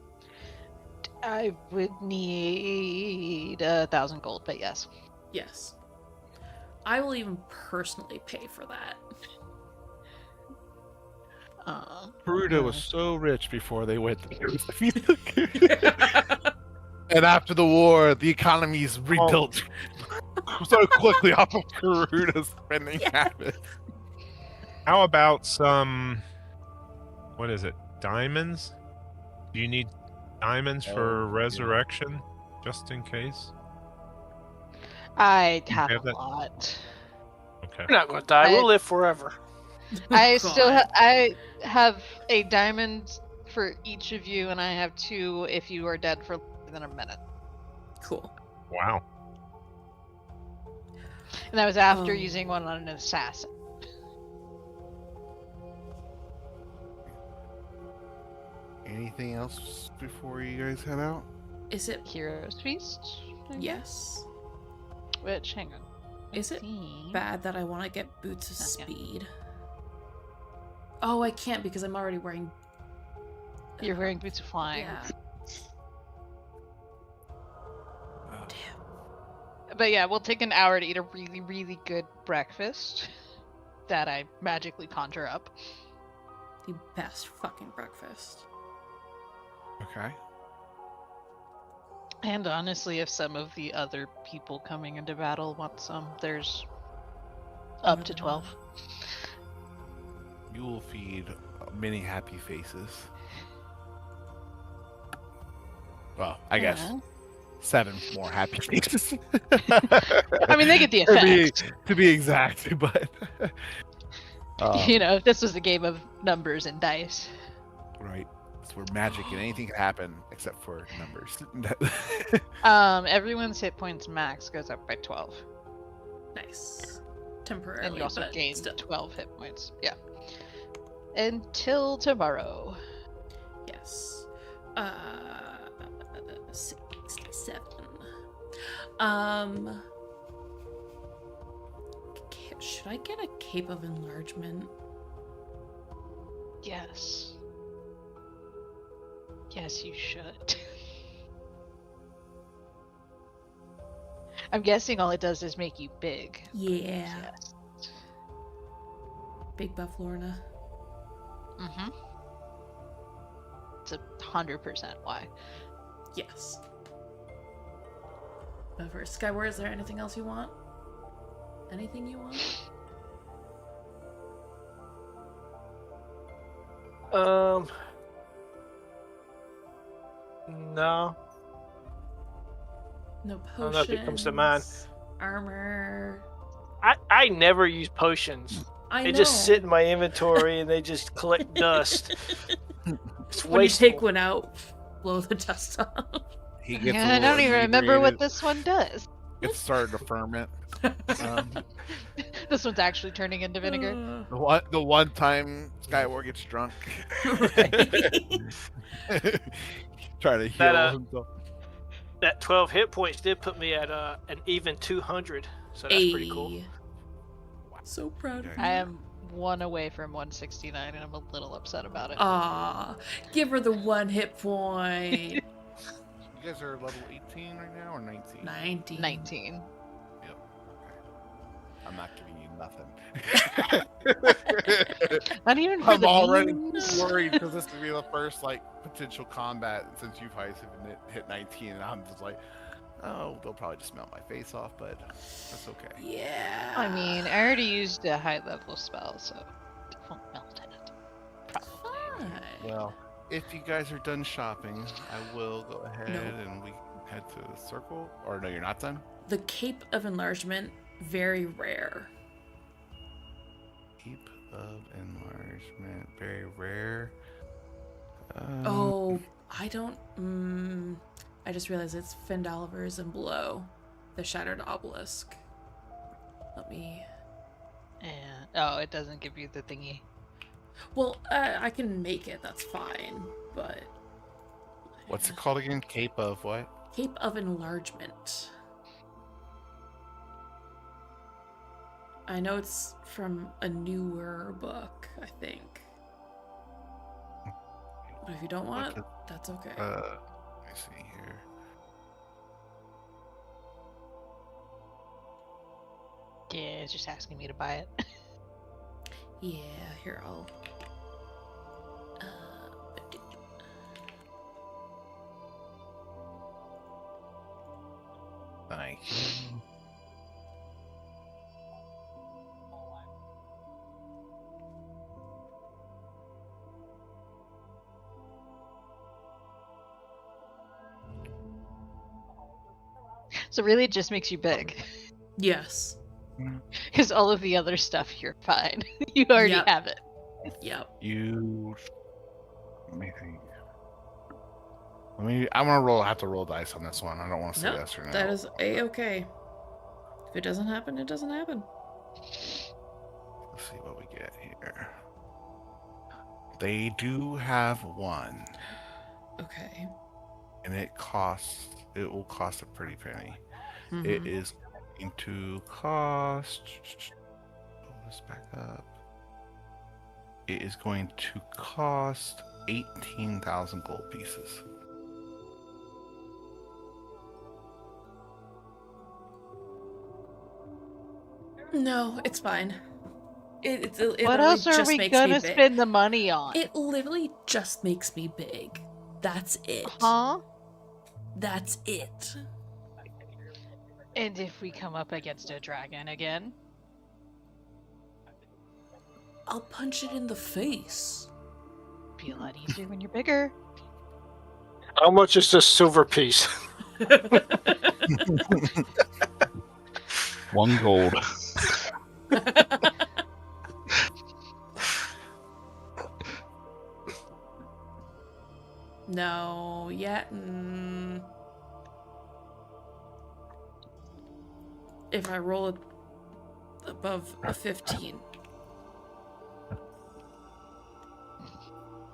I would need 1,000 gold, but yes. Yes. I will even personally pay for that. Peruta was so rich before they went and after the war, the economy's rebuilt so quickly off of Peruta's spending habits. How about some, what is it, diamonds? Do you need diamonds for resurrection, just in case? I have have a that? lot. Okay. We're not going to die. We'll live forever. I God. still I have a diamond for each of you, and I have 2 if you are dead for longer than a minute. Cool. Wow. And that was after Oh. using one on an assassin. Anything else before you guys head out? Is it? Hero's Feast? I guess? Yes. Which, hang on. Is it See. bad that I want to get boots of Not yet. speed? Oh, I can't because I'm already wearing. You're wearing boots of flying. Yeah. Damn. But yeah, we'll take an hour to eat a really, really good breakfast that I magically conjure up. The best fucking breakfast. Okay. And honestly, if some of the other people coming into battle want some, there's up to 12. You will feed many happy faces. Well, I guess Yeah. 7 more happy faces. I mean, they get the to effect. be exact, but You know, this was a game of numbers and dice. right. It's where magic and anything can happen except for numbers. Everyone's hit points max goes up by 12. Nice. Temporarily, And you also but gain still. 12 hit points. Yeah. Until tomorrow. Yes. 67. Should I get a cape of enlargement? Yes. Yes, you should. I'm guessing all it does is make you big. Yeah. Yes. Big buff Lorna. Mm-hmm. It's 100% why. Yes. But for Skyward, is there anything else you want? Anything you want? No. No I don't know if potions. it comes to mind. Armor. I never use potions. I They know. just sit in my inventory and they just collect dust. It's When you wasteful. take one out, blow the dust off. He gets Yeah, I don't even remember what this one does. It's starting to ferment. This one's actually turning into vinegar. The one time Skyward gets drunk, trying to heal himself. That 12 hit points did put me at an even 200, so that's pretty cool. So proud of you. I am 1 away from 169, and I'm a little upset about it. Aw, give her the 1 hit point. You guys are level 18 right now, or 19? 19. 19. Yep. I'm not giving you nothing. Not even for I'm the already memes? worried because this would be the first potential combat since you guys have hit 19, and I'm just like, oh, they'll probably just melt my face off, but that's okay. Yeah. I mean, I already used a high level spell, so it won't melt in it. Probably. Fine. Well, if you guys are done shopping, I will go ahead and we can head to the circle. Or no, you're not done? The Cape of Enlargement, very rare. Cape of Enlargement, very rare. Oh, I don't. I just realized it's Findalver's and below the Shattered Obelisk. Let me. And oh, it doesn't give you the thingy. Well, I can make it. That's fine. But What's it called again? Cape of what? Cape of Enlargement. I know it's from a newer book, I think. But if you don't want it, that's okay. Let me see here. Yeah, it's just asking me to buy it. Yeah, here I'll. Nice. So really, it just makes you big. Yes. Because all of the other stuff, you're fine. You already Yep. have it. Yep. You. Let me think. I'm gonna have to roll dice on this one. I don't want to say Nope, yes or no. that is a-okay. If it doesn't happen, it doesn't happen. Let's see what we get here. They do have one, Okay. and it will cost a pretty penny. Mhm. It is going to cost. Pull this back up. It is going to cost 18,000 gold pieces. No, it's fine. It What literally else are just we makes gonna me big. spend the money on? It literally just makes me big. That's it. Huh? That's it. And if we come up against a dragon again? I'll punch it in the face. Be a lot easier when you're bigger. How much is this silver piece? 1 gold. No, yet. If I roll it above a 15.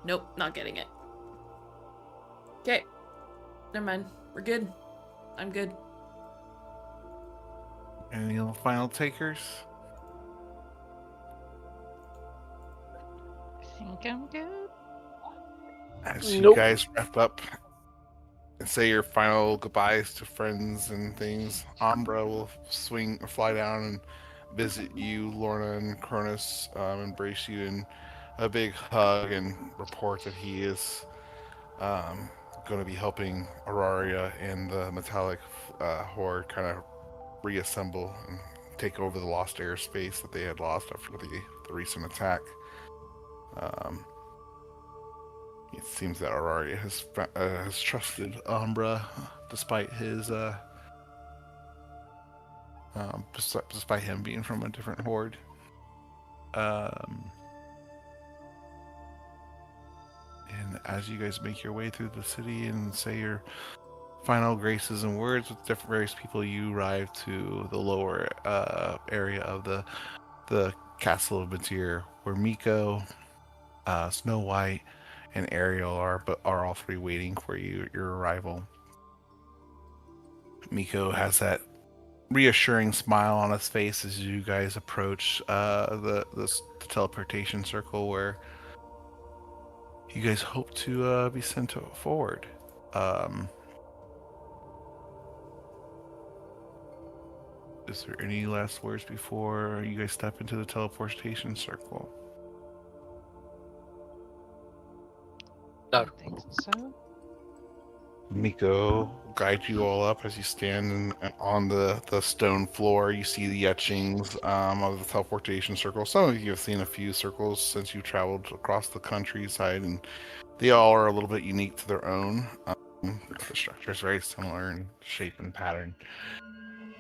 Nope, not getting it. Okay. Never mind. We're good. I'm good. Any final takers? I think I'm good. As you Nope. guys wrap up and say your final goodbyes to friends and things, Umbra will fly down and visit you. Lorna and Cronus embrace you in a big hug and report that he is going to be helping Auraria and the metallic horde kind of reassemble and take over the lost airspace that they had lost after the recent attack. It seems that Auraria has trusted Umbra despite his despite him being from a different horde. And as you guys make your way through the city and say your final graces and words with different various people, you arrive to the lower area of the castle of Batir, where Miko, Snow White, and Ariel are all three waiting for your arrival. Miko has that reassuring smile on his face as you guys approach the teleportation circle where you guys hope to be sent forward. Is there any last words before you guys step into the teleportation circle? No. I think so. Miko guides you all up as you stand on the stone floor. You see the etchings of the teleportation circle. Some of you have seen a few circles since you traveled across the countryside, and they all are a little bit unique to their own. The structure is very similar in shape and pattern.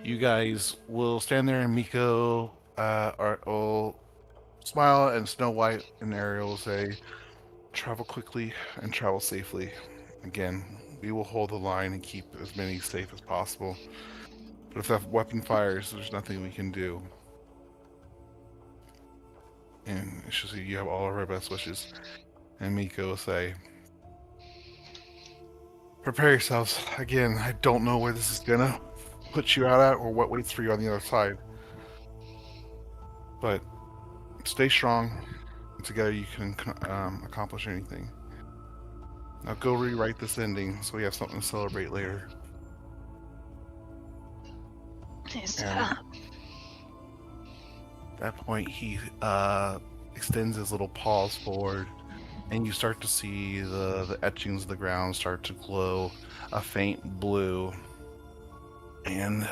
You guys will stand there, and Miko will smile, and Snow White and Ariel will say, "Travel quickly and travel safely." Again, we will hold the line and keep as many safe as possible. But if that weapon fires, there's nothing we can do. And she'll say, "You have all of our best wishes." And Miko will say, "Prepare yourselves. Again, I don't know where this is gonna put you out at or what waits for you on the other side. But stay strong. And together you can accomplish anything. Now go rewrite this ending so we have something to celebrate later." Yes, And at that point, he extends his little paws forward, and you start to see the etchings of the ground start to glow a faint blue, and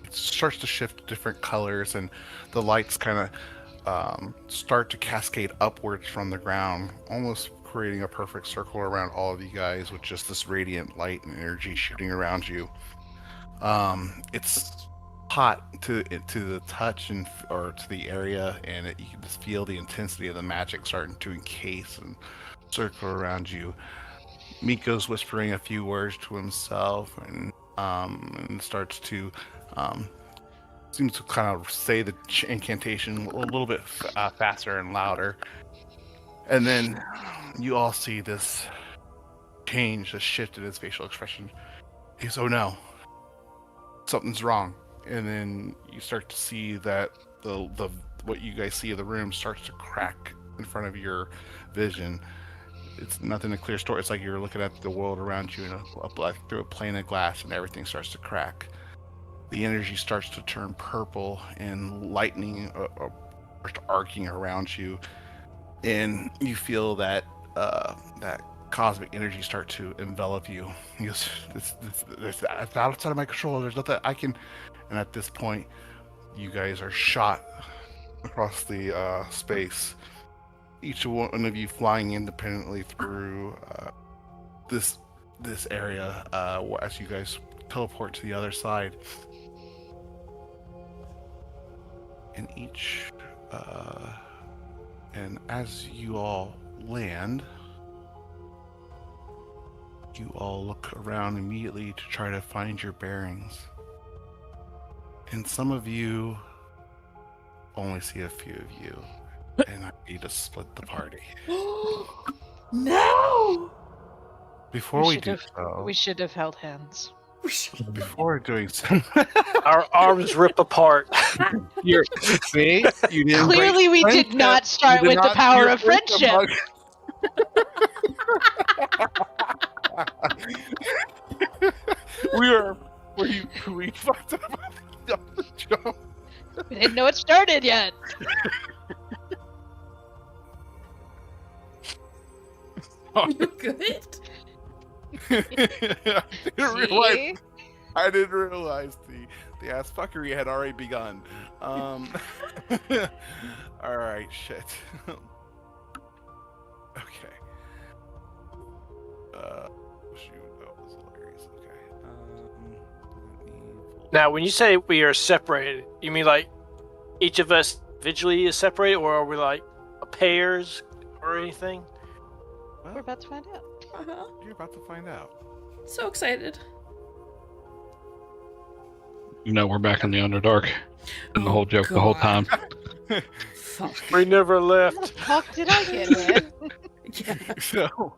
it starts to shift different colors, and the lights kind of start to cascade upwards from the ground, almost creating a perfect circle around all of you guys with just this radiant light and energy shooting around you. It's hot to the touch or to the area, and you can just feel the intensity of the magic starting to encase and circle around you. Miko's whispering a few words to himself, and starts to seems to kind of say the incantation a little bit faster and louder. And then you all see this change, this shift in his facial expression. He goes, "Oh no, something's wrong." And then you start to see that the what you guys see of the room starts to crack in front of your vision. It's nothing a clear story. It's like you're looking at the world around you through a pane of glass, and everything starts to crack. The energy starts to turn purple, and lightning starts arcing around you, and you feel that that cosmic energy start to envelop you. He goes, "It's outside of my control. There's nothing I can." And at this point, you guys are shot across the space. Each one of you flying independently through this area as you guys teleport to the other side. And and as you all land, you all look around immediately to try to find your bearings. And some of you only see a few of you, and I need to split the party. No! Before we do so, we should have held hands. before doing so, Our arms rip apart. see, you didn't Clearly, we break did not friendship. start You did with the not power do of friendship friendship. We fucked up on the jump. We didn't know it started yet. You good? See? I didn't realize the ass fuckery had already begun. All right, shit. Okay. Shoot, that was hilarious. Okay. Let me pull- Now, when you say we are separated, you mean like each of us individually is separated, or are we like pairs or anything? We're Well, about to find out. Uh-huh. you're about to find out. So excited. You know, we're back in the Underdark. And the Oh, whole joke the whole God. time. Fuck. We never How the left. fuck did I get in? Yeah. So, all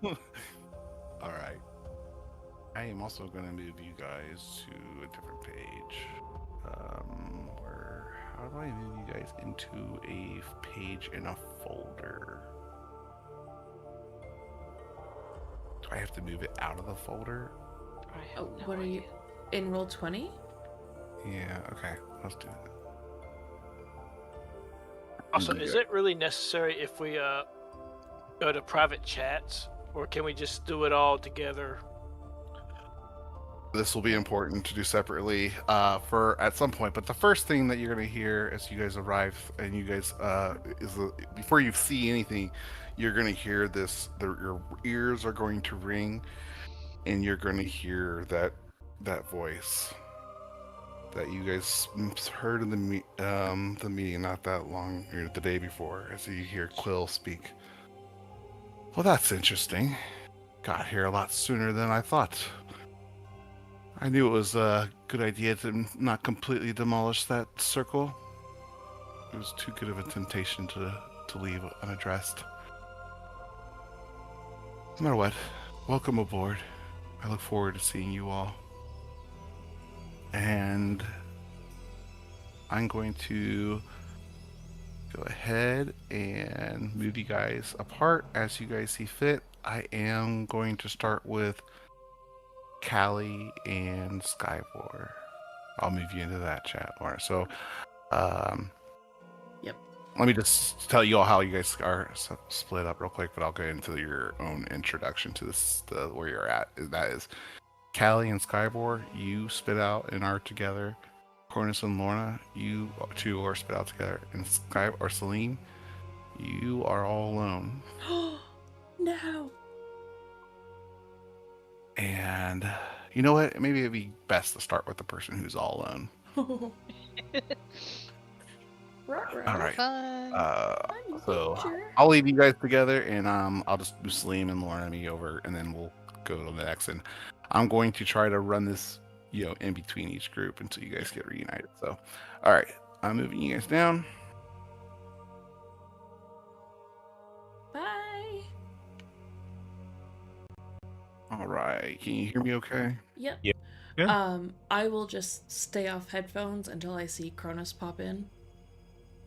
right. I am also going to move you guys to a different page. How do I move you guys into a page in a folder? Do I have to move it out of the folder? I have Oh, no what are you idea. in roll 20? Yeah, okay. Let's do that. Also, You is go. it really necessary if we go to private chats, or can we just do it all together? This will be important to do separately for at some point. But the first thing that you're going to hear as you guys arrive and you guys before you see anything, you're going to hear this. Your ears are going to ring, and you're going to hear that voice that you guys heard in the meeting not that long, or the day before, as you hear Quill speak. Well, that's interesting. Got here a lot sooner than I thought. I knew it was a good idea to not completely demolish that circle. It was too good of a temptation to leave unaddressed. No matter what, welcome aboard. I look forward to seeing you all. And I'm going to go ahead and move you guys apart as you guys see fit. I am going to start with Callie and Skyvor. I'll move you into that chat. All right, so Yep. let me just tell you all how you guys are split up real quick, but I'll get into your own introduction to this, where you're at. That is Callie and Skyvor, you spit out and are together. Cornus and Lorna, you two are spit out together. And Sky or Celine, you are all alone. No. And you know what? Maybe it'd be best to start with the person who's all alone. Ruh-roh. All right. Fun. I'm So danger. I'll leave you guys together, and I'll just move Salim and Lorna and me over, and then we'll go to the next. And I'm going to try to run this, in between each group until you guys get reunited. So, all right, I'm moving you guys down. Bye. All right, can you hear me? Okay. Yep. Yeah. Yeah. I will just stay off headphones until I see Cronus pop in.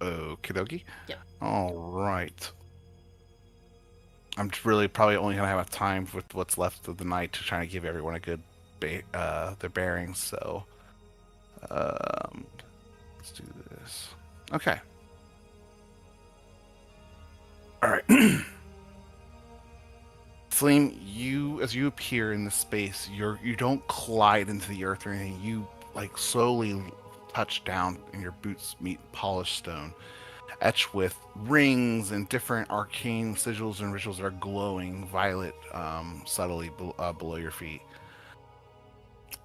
Okie dokie. Yep. All right. I'm really probably only gonna have time with what's left of the night to try to give everyone a good their bearings. So, let's do this. Okay. All right. Slim, as you appear in this space, you don't collide into the earth or anything. You slowly touch down, and your boots meet polished stone, etched with rings and different arcane sigils and rituals that are glowing violet, subtly below your feet.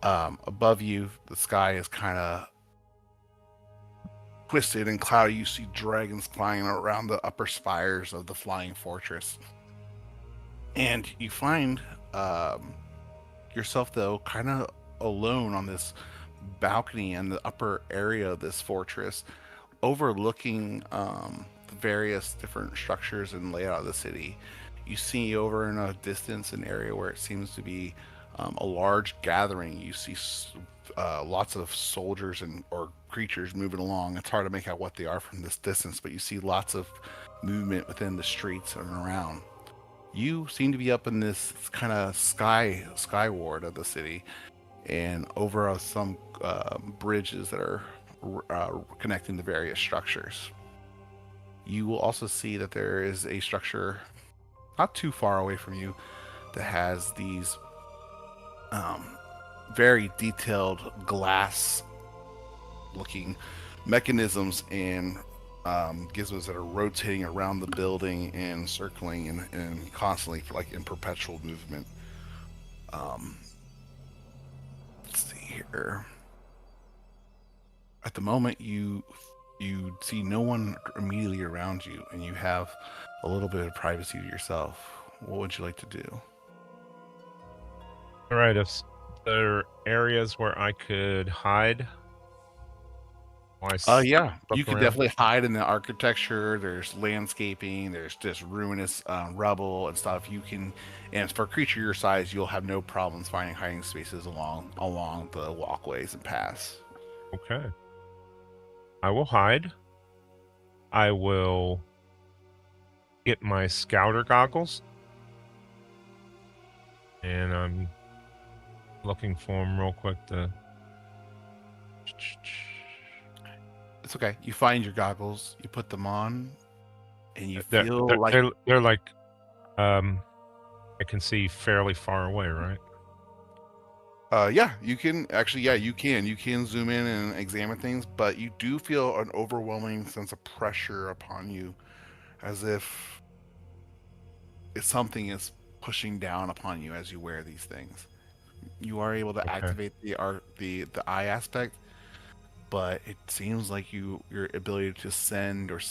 Above you, the sky is kind of twisted and cloudy. You see dragons flying around the upper spires of the flying fortress. And you find yourself, though, kind of alone on this balcony in the upper area of this fortress, overlooking the various different structures and layout of the city. You see over in a distance an area where it seems to be a large gathering. You see lots of soldiers or creatures moving along. It's hard to make out what they are from this distance, but you see lots of movement within the streets and around. You seem to be up in this kind of sky ward of the city, and over some bridges that are connecting the various structures. You will also see that there is a structure not too far away from you that has these um, very detailed glass looking mechanisms and gizmos that are rotating around the building and circling and constantly like in perpetual movement. Um, let's see here. At the moment, you see no one immediately around you, and you have a little bit of privacy to yourself. What would you like to do? All right, if there are areas where I could hide, while Yeah, look you could around. definitely hide in the architecture. There's landscaping. There's just ruinous rubble and stuff. You can, and for a creature your size, you'll have no problems finding hiding spaces along the walkways and paths. Okay. I will hide. I will get my scouter goggles. And I'm looking for them real quick to... It's okay. You find your goggles. You put them on, and you They're, feel they're, like they're, they're like... I can see fairly far away, right? yeah, you can actually, yeah, you can zoom in and examine things, but you do feel an overwhelming sense of pressure upon you, as if something is pushing down upon you as you wear these things. You are able to Okay. activate the eye aspect, but it seems like your ability to send or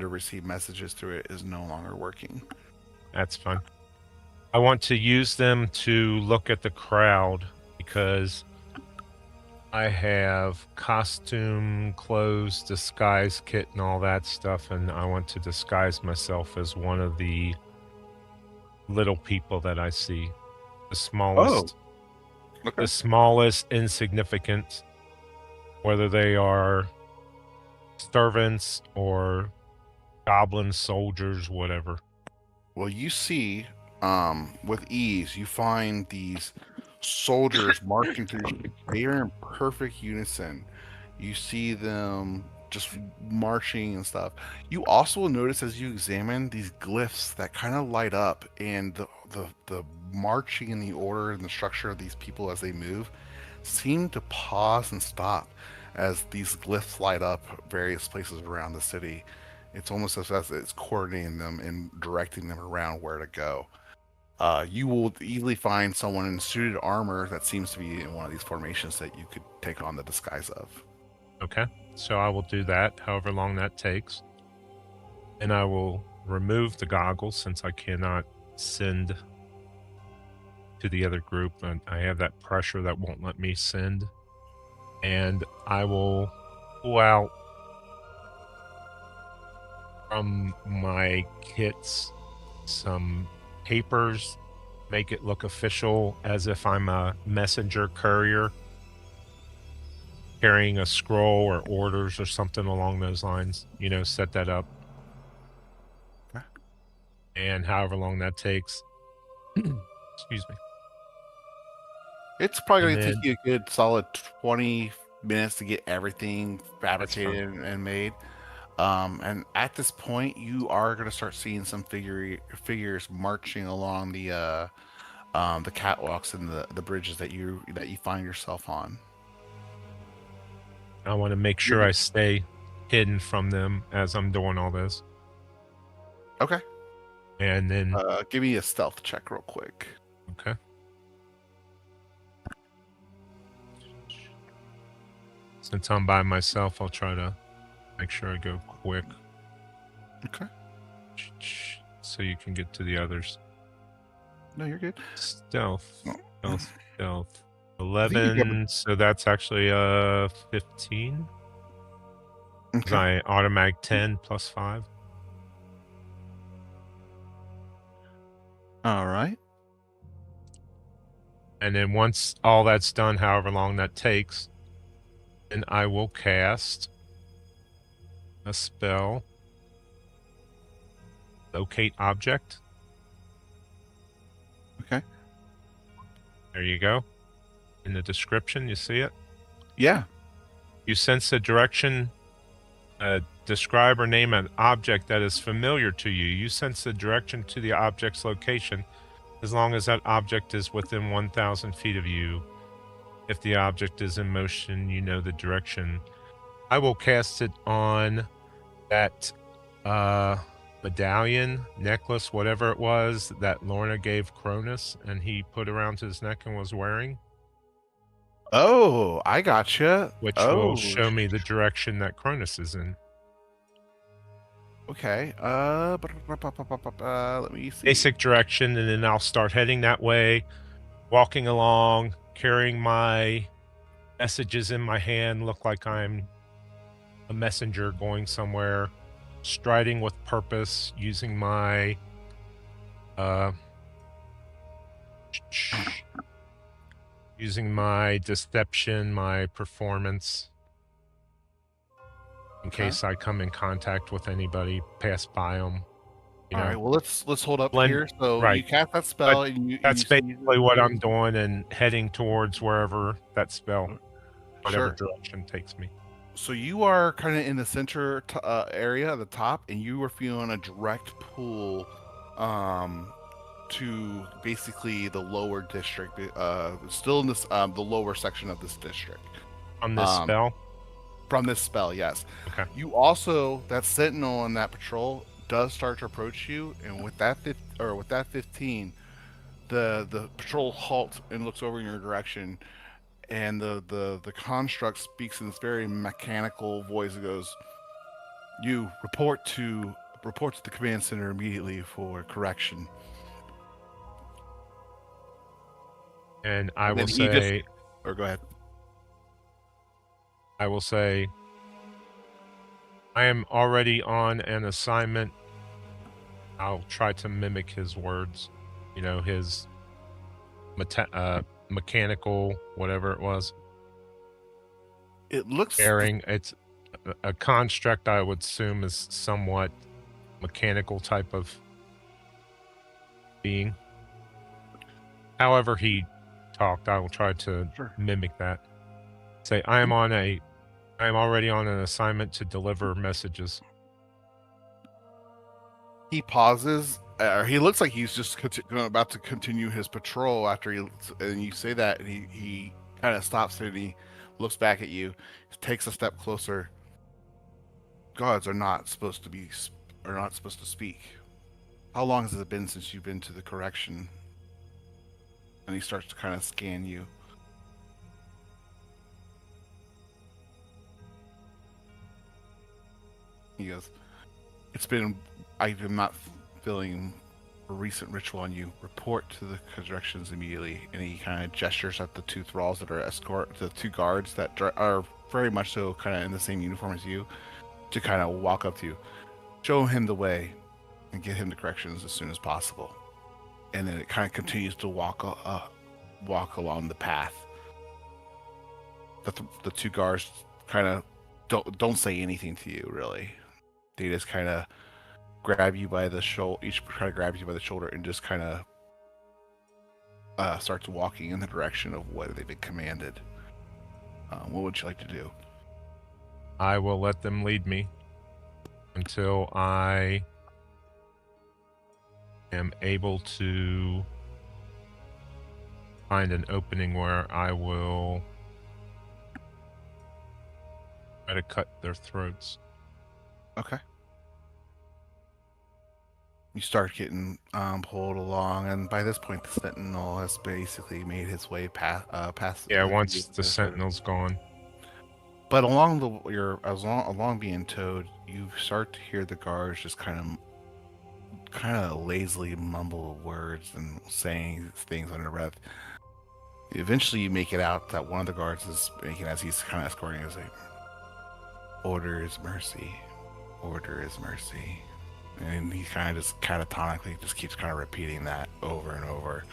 receive messages through it is no longer working. That's fine. I want to use them to look at the crowd because I have costume, clothes, disguise kit, and all that stuff, and I want to disguise myself as one of the little people that I see. The smallest, Okay. the smallest, insignificant, whether they are servants or goblin soldiers, whatever. Well, you see, with ease, you find these soldiers marching through. They are in perfect unison. You see them just marching and stuff. You also will notice as you examine these glyphs that kind of light up, and the marching and the order and the structure of these people as they move seem to pause and stop as these glyphs light up various places around the city. It's almost as if it's coordinating them and directing them around where to go. You will easily find someone in suited armor that seems to be in one of these formations that you could take on the disguise of. Okay, so I will do that, however long that takes. And I will remove the goggles since I cannot send to the other group, and I have that pressure that won't let me send. And I will pull out from my kits some papers, make it look official as if I'm a messenger courier carrying a scroll or orders or something along those lines. You know, set that up. Okay. And however long that takes. Excuse me. It's probably And going to then- take you a good solid 20 minutes to get everything fabricated and made. And at this point, you are going to start seeing some figures marching along the catwalks and the bridges that you find yourself on. I want to make sure I stay hidden from them as I'm doing all this. Okay. And then, Give me a stealth check real quick. okay. Since I'm by myself, I'll try to make sure I go quick Okay. so you can get to the others. No, you're good. Stealth. No. Stealth. think you got 11, so that's actually 15. 'Cause Okay. I automatic 10 plus 5. All right. And then once all that's done, however long that takes, then I will cast a spell. Locate object. Okay. There you go. In the description, you see it? Yeah. You sense a direction, describe or name an object that is familiar to you. You sense the direction to the object's location as long as that object is within 1,000 feet of you. If the object is in motion, you know the direction. I will cast it on that medallion, necklace, whatever it was that Lorna gave Cronus and he put around his neck and was wearing, Oh, I gotcha. which will Oh, show me the direction that Cronus is in. okay. Let me see. Basic direction, and then I'll start heading that way, walking along, carrying my messages in my hand, look like I'm a messenger going somewhere, striding with purpose, using my deception, my performance, in Okay. case I come in contact with anybody, pass by them. All right. Well, let's hold up Blend- here. So right. you cast that spell, and you. That's you basically what I'm doing and heading towards wherever that spell, whatever Sure. direction takes me. So you are kind of in the center area at the top, and you are feeling a direct pull to basically the lower district, still in this the lower section of this district. On this spell? From this spell, yes. Okay. You also, that sentinel on that patrol does start to approach you, and with that 15, the patrol halts and looks over in your direction, and the construct speaks in this very mechanical voice. It goes, "You report to the command center immediately for correction." And I And will then he just- say, Or go ahead. I will say, I am already on an assignment. I'll try to mimic his words, his mechanical, whatever it was. It looks Bearing, it's a construct I would assume is somewhat mechanical type of being. However he talked, I will try to Sure. mimic that. Say, I am already on an assignment to deliver messages. He pauses, or he looks like he's just about to continue his patrol after and you say that, and he kind of stops and he looks back at you, takes a step closer. Guards are not supposed to speak. How long has it been since you've been to the correction? And he starts to kind of scan you. He goes, I am not feeling a recent ritual on you. Report to the corrections immediately. And he kind of gestures at the two thralls that are the two guards that are very much so kind of in the same uniform as you, to kind of walk up to you. Show him the way and get him to corrections as soon as possible. And then it kind of continues to walk along the path. The two guards kind of don't say anything to you, really. They just kind of grab you by the shoulder. Each kind of grabs you by the shoulder and just kind of starts walking in the direction of what they've been commanded. What would you like to do? I will let them lead me until I am able to find an opening where I will try to cut their throats. Okay. You start getting pulled along, and by this point, the sentinel has basically made his way past. Yeah, once the sentinel's gone. But along along being towed, you start to hear the guards just kind of lazily mumble words and saying things under breath. Eventually, you make it out that one of the guards is making, as he's kind of escorting, is like, "Order is mercy. Order is mercy." And he kind of just catatomically just keeps kind of repeating that over and over.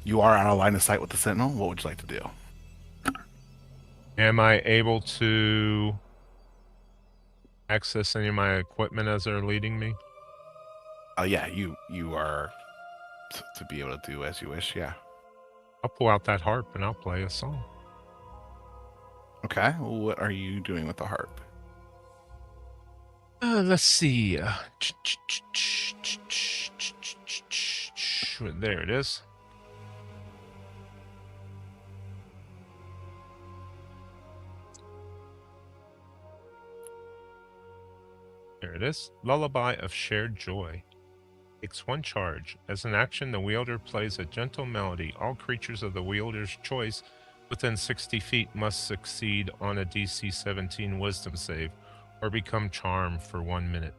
You are out of line of sight with the sentinel. What would you like to do? Am I able to access any of my equipment as they're leading me? Yeah, you are to be able to do as you wish. Yeah. I'll pull out that harp and I'll play a song. Okay. What are you doing with the harp? Let's see. There it is. There it is. Lullaby of Shared Joy. Takes one charge. As an action, the wielder plays a gentle melody. All creatures of the wielder's choice within 60 feet must succeed on a DC 17 Wisdom save or become charmed for 1 minute.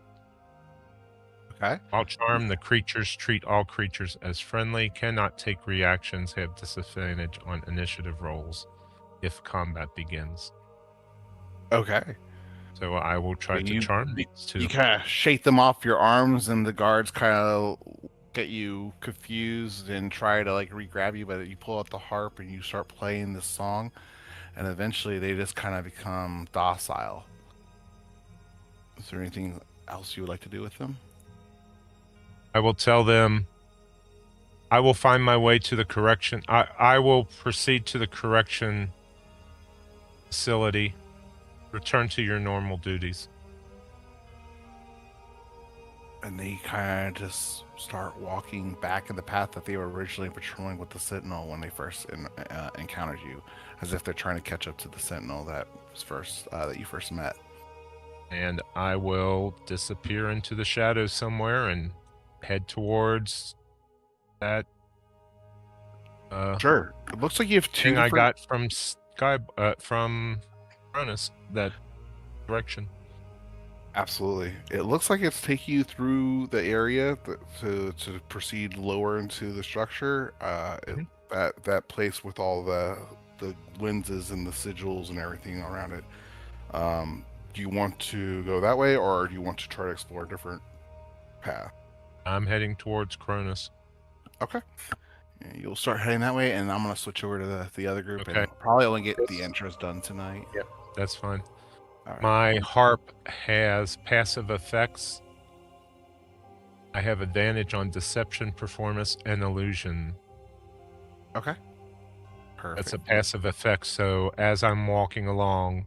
Okay. While charmed, the creatures treat all creatures as friendly, cannot take reactions, have disadvantage on initiative rolls if combat begins. Okay. So I will try to charm these two. You kind of shake them off your arms, and the guards kind of get you confused and try to like re-grab you, but you pull out the harp and you start playing this song, and eventually they just kind of become docile. Is there anything else you would like to do with them? I will tell them I will find my way to the correction. I will proceed to the correction facility. Return to your normal duties. And they kind of just start walking back in the path that they were originally patrolling with the Sentinel when they first encountered you, as if they're trying to catch up to the Sentinel that you first met. And I will disappear into the shadows somewhere and head towards that. Sure. It looks like you have two thing different... I got from Cronus, that direction. Absolutely. It looks like it's taking you through the area to proceed lower into the structure. That place with all the lenses and the sigils and everything around it. Do you want to go that way, or do you want to try to explore a different path? I'm heading towards Cronus. Okay. Yeah, you'll start heading that way, and I'm going to switch over to the other group, Okay. and probably only get the intros done tonight. Yep, that's fine. All right. My harp has passive effects. I have advantage on deception, performance, and illusion. Okay. Perfect. That's a passive effect, so as I'm walking along,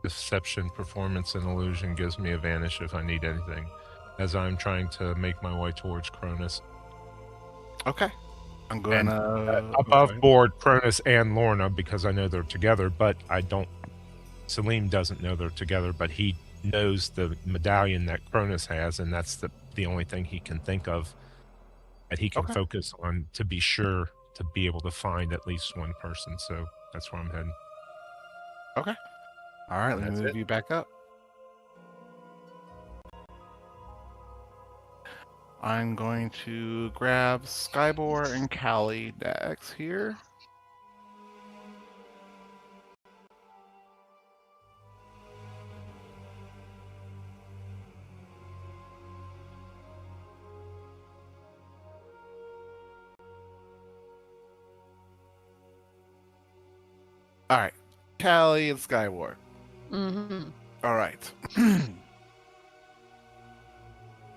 deception, performance, and illusion gives me advantage if I need anything, as I'm trying to make my way towards Cronus. Okay. I'm going to... above board, Cronus and Lorna, because I know they're together, but I don't... Salim doesn't know they're together, but he knows the medallion that Cronus has, and that's the only thing he can think of that he can focus on to be sure to be able to find at least one person. So that's where I'm heading. Okay. All right, let me move you back up. I'm going to grab Skybor and Callie next here. All right, Callie and Skyward. Mm-hmm. All right.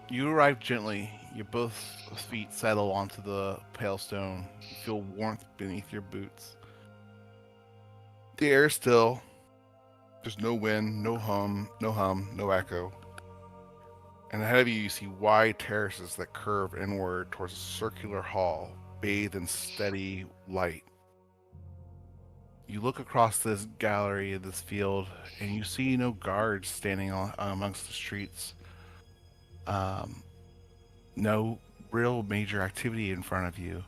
You arrive gently. Your both feet settle onto the pale stone. You feel warmth beneath your boots. The air is still. There's no wind, no hum, no echo. And ahead of you, you see wide terraces that curve inward towards a circular hall, bathed in steady light. You look across this gallery of this field, and you see no guards standing amongst the streets. No real major activity in front of you.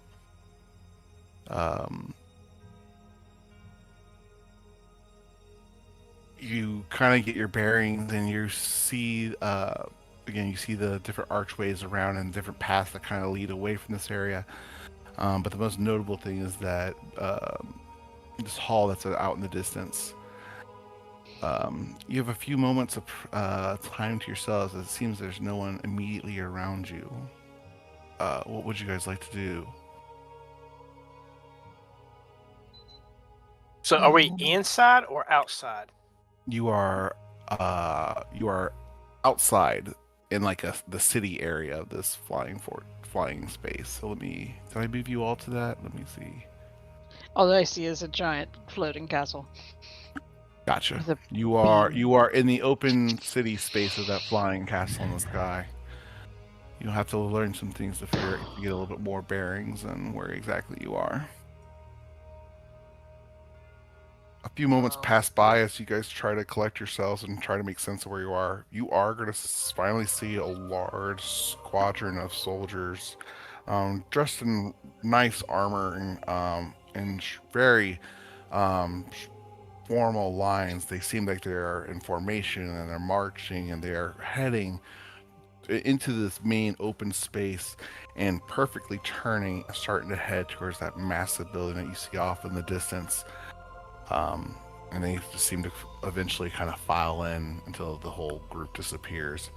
You kind of get your bearings, and you see, again, you see the different archways around and different paths that kind of lead away from this area. But the most notable thing is that this hall that's out in the distance. You have a few moments of time to yourselves, as it seems there's no one immediately around you. What would you guys like to do? So are we inside or outside? You are outside in like the city area of this flying space. So did I move you all to that? Let me see. All I see is a giant floating castle. Gotcha. With a You are beam. in the open city space of that flying castle in the sky. You'll have to learn some things to get a little bit more bearings on where exactly you are. A few moments Um, pass by as you guys try to collect yourselves and try to make sense of where you are. You are going to finally see a large squadron of soldiers, dressed in nice armor and very formal lines. They seem like they're in formation and they're marching and they're heading into this main open space and perfectly turning, starting to head towards that massive building that you see off in the distance. Um, and they just seem to eventually kind of file in until the whole group disappears.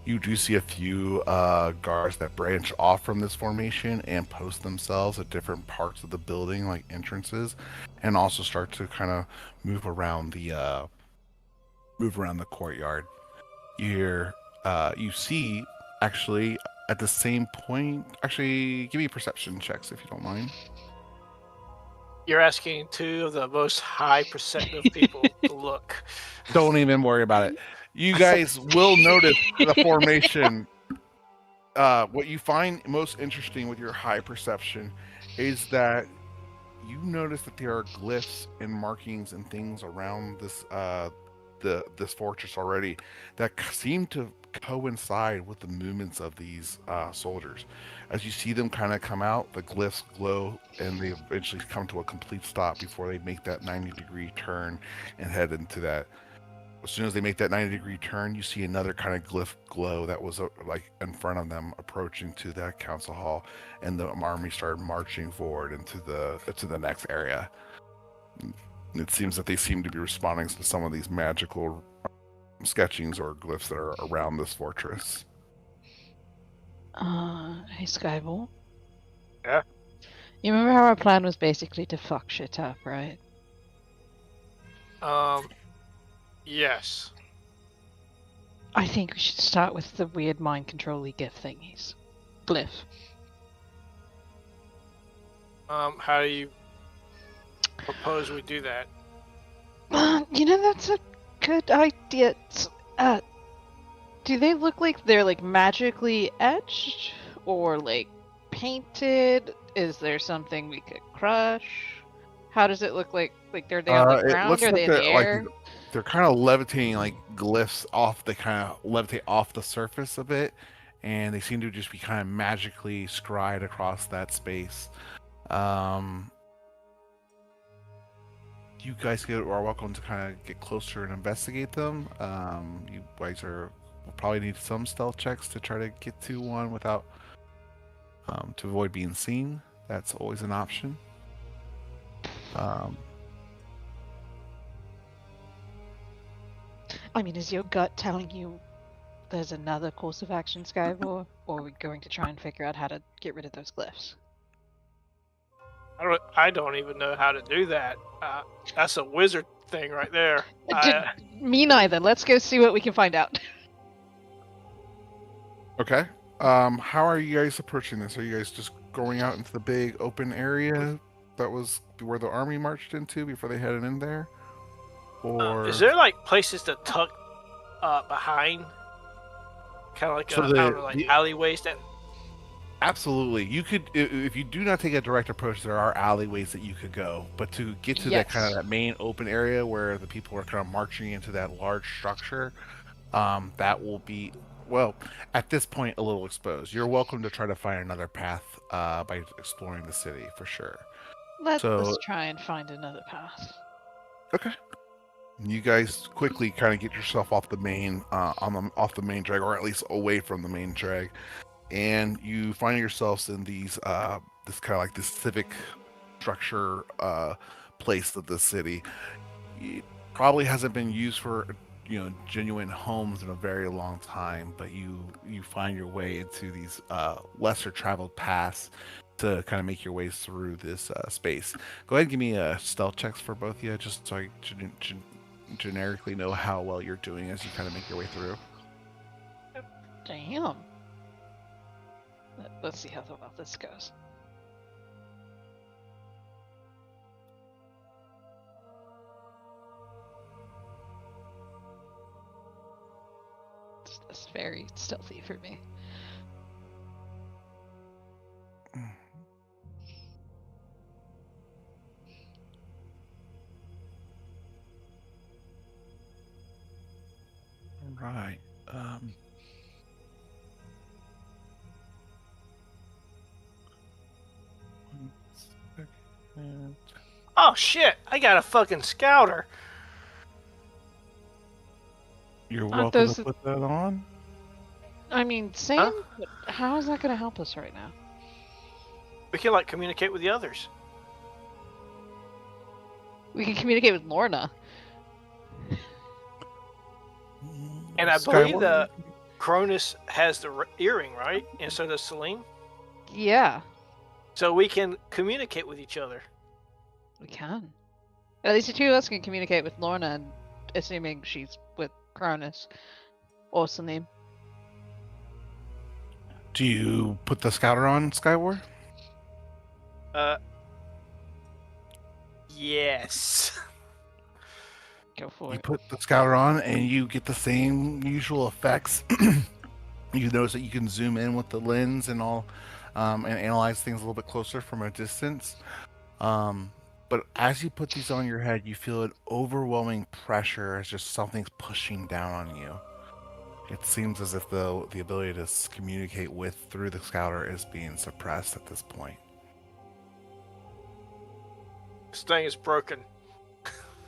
You do see a few guards that branch off from this formation and post themselves at different parts of the building, like entrances, and also start to kind of move around the courtyard. You see, actually, at the same point. Actually, give me perception checks if you don't mind. you're asking two of the most high perceptive people to look. Don't even worry about it. You guys will notice the formation. What you find most interesting with your high perception is that you notice that there are glyphs and markings and things around this fortress already that seem to coincide with the movements of these soldiers. As you see them kind of come out, the glyphs glow and they eventually come to a complete stop before they make that 90-degree turn and head into that. As soon as they make that 90-degree turn, you see another kind of glyph glow that was like in front of them approaching to that council hall, and the army started marching forward into the next area. It seems that they seem to be responding to some of these magical sketchings or glyphs that are around this fortress. Hey Skyball. Yeah. You remember how our plan was basically to fuck shit up, right? Yes. I think we should start with the weird mind control-y gift thingies. Glyph. How do you propose we do that? That's a good idea. Do they look like they're like magically etched or like painted? Is there something we could crush? How does it look like? Like are they on the It ground? looks Are like they in the they're like air? they're kind of levitating like glyphs off. They kind of levitate off the surface of it, and they seem to just be kind of magically scried across that space. You guys are welcome to kind of get closer and investigate them. You guys will probably need some stealth checks to try to get to one without to avoid being seen. That's always an option. I mean, is your gut telling you there's another course of action, Skyball, or are we going to try and figure out how to get rid of those glyphs? I don't even know how to do that. That's a wizard thing right there. Me neither. Let's go see what we can find out. Okay. How are you guys approaching this? Are you guys just going out into the big open area that was where the army marched into before they headed in there? Or is there like places to tuck behind? Kind of like So I the- don't know, like the- alleyways that. Absolutely. You could, if you do not take a direct approach, there are alleyways that you could go. But to get to that kind of that main open area where the people are kind of marching into that large structure, that will be, well, at this point, a little exposed. You're welcome to try to find another path by exploring the city for sure. Let's So- try and find another path. Okay. You guys quickly kind of get yourself off the main, off the main drag, or at least away from the main drag, and you find yourselves in these this kind of like this civic structure place of the city. It probably hasn't been used for genuine homes in a very long time, but you find your way into these lesser traveled paths to kind of make your ways through this space. Go ahead and give me stealth checks for both of you, just so I generically know how well you're doing as you kind of make your way through. Damn. Let's see how well this goes. That's very stealthy for me. Right. One second. Oh shit! I got a fucking scouter. You're Aren't welcome those to put that on. I mean, same, but how is that going to help us right now? We can like communicate with the others. We can communicate with Lorna. And I believe Skyward. the Cronus has the earring, right? And so does Celine. Yeah, So we can communicate with each other. we can. At least the two of us can communicate with Lorna, and assuming she's with Cronus or Salim. Do you put the scouter on, Skyward? Yes. Go for You it. put the scouter on, and you get the same usual effects. You notice that you can zoom in with the lens and all, and analyze things a little bit closer from a distance. But as you put these on your head, you feel an overwhelming pressure as just something's pushing down on you. It seems as if the ability to communicate with through the scouter is being suppressed at this point. This thing is broken.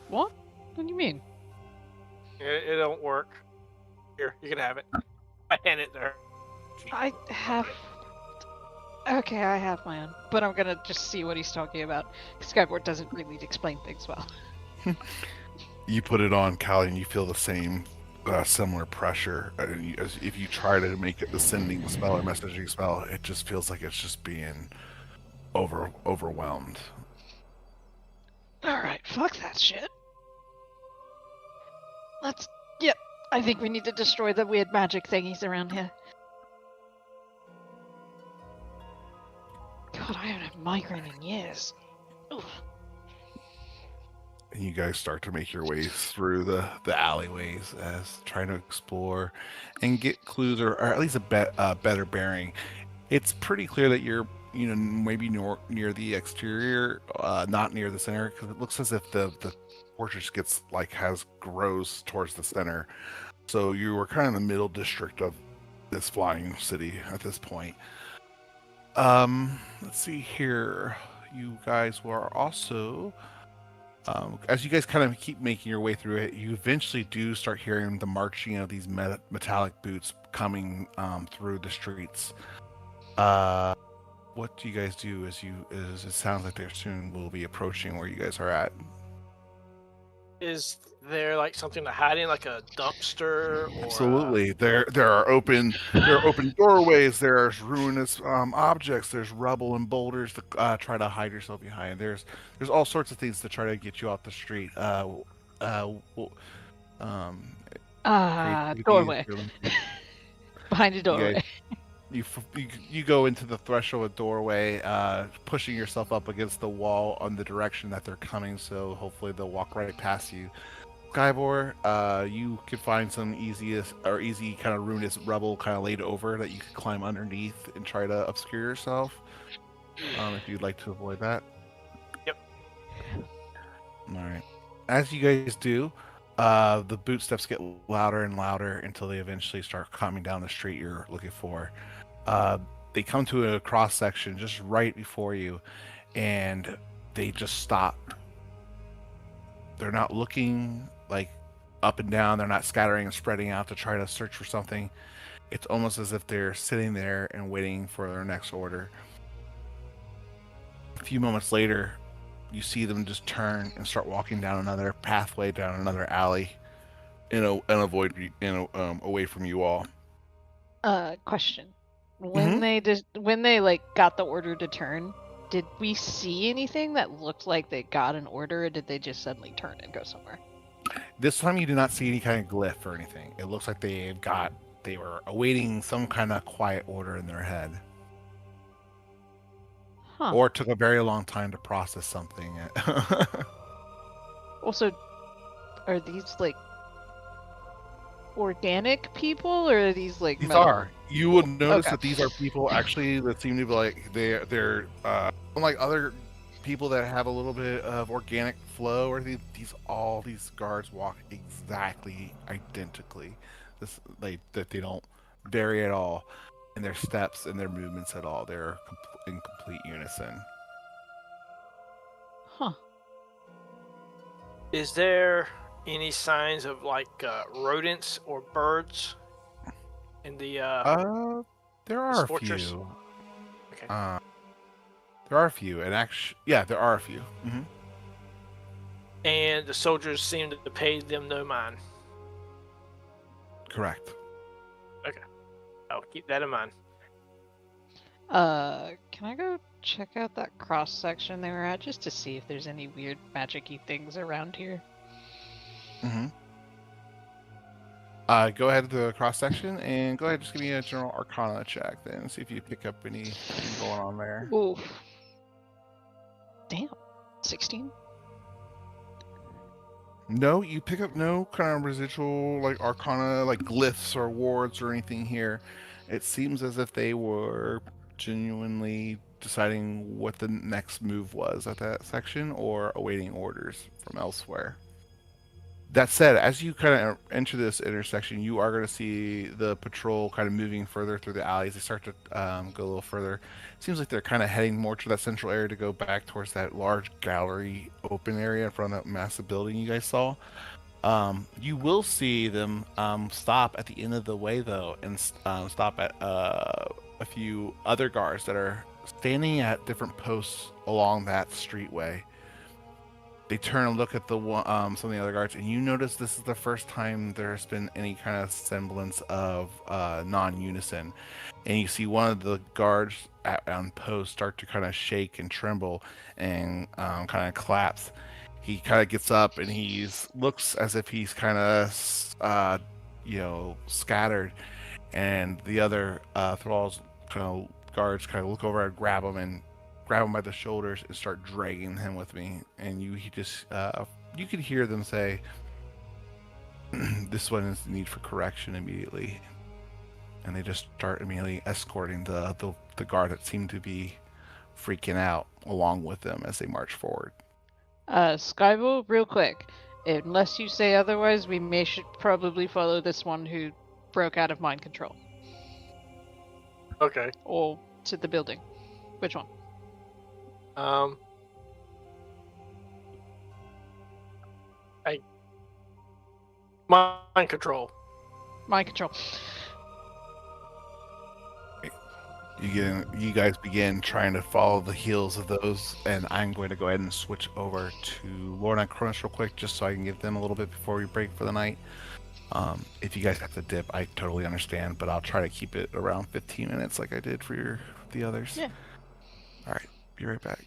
What? What do you mean? It don't work. Here, you can have it. I hand it to her. I have. Okay, I have my own, but I'm gonna just see what he's talking about. Skyward doesn't really explain things well. You put it on, Callie, and you feel the same similar pressure. As if you try to make it the sending spell or messaging spell, it just feels like it's just being overwhelmed. Alright, fuck that shit. Yep, I think we need to destroy the weird magic thingies around here. God, I haven't had migraine in years. Oof. And you guys start to make your ways through the alleyways as trying to explore and get clues or at least a better bearing. It's pretty clear that you're maybe near the exterior, not near the center, because it looks as if the fortress grows towards the center. So you were kind of in the middle district of this flying city at this point. Let's see here. You guys were also, as you guys kind of keep making your way through it, you eventually do start hearing the marching of these metallic boots coming through the streets. What do you guys do as it sounds like they soon will be approaching where you guys are at? Is there like something to hide in, like a dumpster? Or, Absolutely. There are open doorways. There's ruinous objects. There's rubble and boulders to try to hide yourself behind. There's all sorts of things to try to get you off the street. Doorway. Behind a doorway. You go into the threshold of a doorway, pushing yourself up against the wall on the direction that they're coming, so hopefully they'll walk right past you. Skybor, you could find some easy kind of ruinous rubble kind of laid over that you could climb underneath and try to obscure yourself, if you'd like to avoid that. Yep. All right. As you guys do, the boot steps get louder and louder until they eventually start coming down the street you're looking for. They come to a cross section just right before you, and they just stop. They're not looking like up and down. They're not scattering and spreading out to try to search for something. It's almost as if they're sitting there and waiting for their next order. A few moments later, you see them just turn and start walking down another pathway, down another alley, away from you all. Question. When they like got the order to turn, did we see anything that looked like they got an order, or did they just suddenly turn and go somewhere? This time you do not see any kind of glyph or anything. It looks like they were awaiting some kind of quiet order in their head. Huh. Or it took a very long time to process something. Also, are these like organic people, or are these like These metal? are. You will notice Okay. that these are people actually that seem to be like they're unlike other people that have a little bit of organic flow, or these guards walk exactly identically. They don't vary at all in their steps and their movements at all. They're in complete unison. Huh. Is there any signs of like rodents or birds in the There are a fortress? few. Okay. There are a few, and actually, yeah, there are a few. And the soldiers seem to pay them no mind. Correct. I'll keep that in mind. Can I go check out that cross section they were at just to see if there's any weird magic-y things around here? Go ahead to the cross section and go ahead. Just give me a general Arcana check, then see if you pick up anything going on there. Ooh. Damn. 16? No, you pick up no kind of residual like Arcana, like glyphs or wards or anything here. It seems as if they were genuinely deciding what the next move was at that section or awaiting orders from elsewhere. That said, as you kind of enter this intersection, you are going to see the patrol kind of moving further through the alleys. They start to go a little further. It seems like they're kind of heading more to that central area to go back towards that large gallery open area in front of that massive building you guys saw. You will see them stop at the end of the way, though, and stop at a few other guards that are standing at different posts along that streetway. They turn and look at the some of the other guards, and you notice this is the first time there's been any kind of semblance of non-unison. And you see one of the guards on post start to kind of shake and tremble and kind of collapse. He kind of gets up and he looks as if he's kind of scattered, and the other thralls guards kind of look over and grab him by the shoulders and start dragging him with me. And you could hear them say, "This one is in need for correction immediately." And they just start immediately escorting the guard that seemed to be freaking out along with them as they march forward. Skybo, real quick. Unless you say otherwise, we should probably follow this one who broke out of mind control. Okay. Or to the building. Which one? Mind control. Mind control. You guys begin trying to follow the heels of those, and I'm going to go ahead and switch over to Lorna and Cronus real quick, just so I can give them a little bit before we break for the night. If you guys have to dip, I totally understand, but I'll try to keep it around 15 minutes like I did for the others. Yeah. All right, be right back.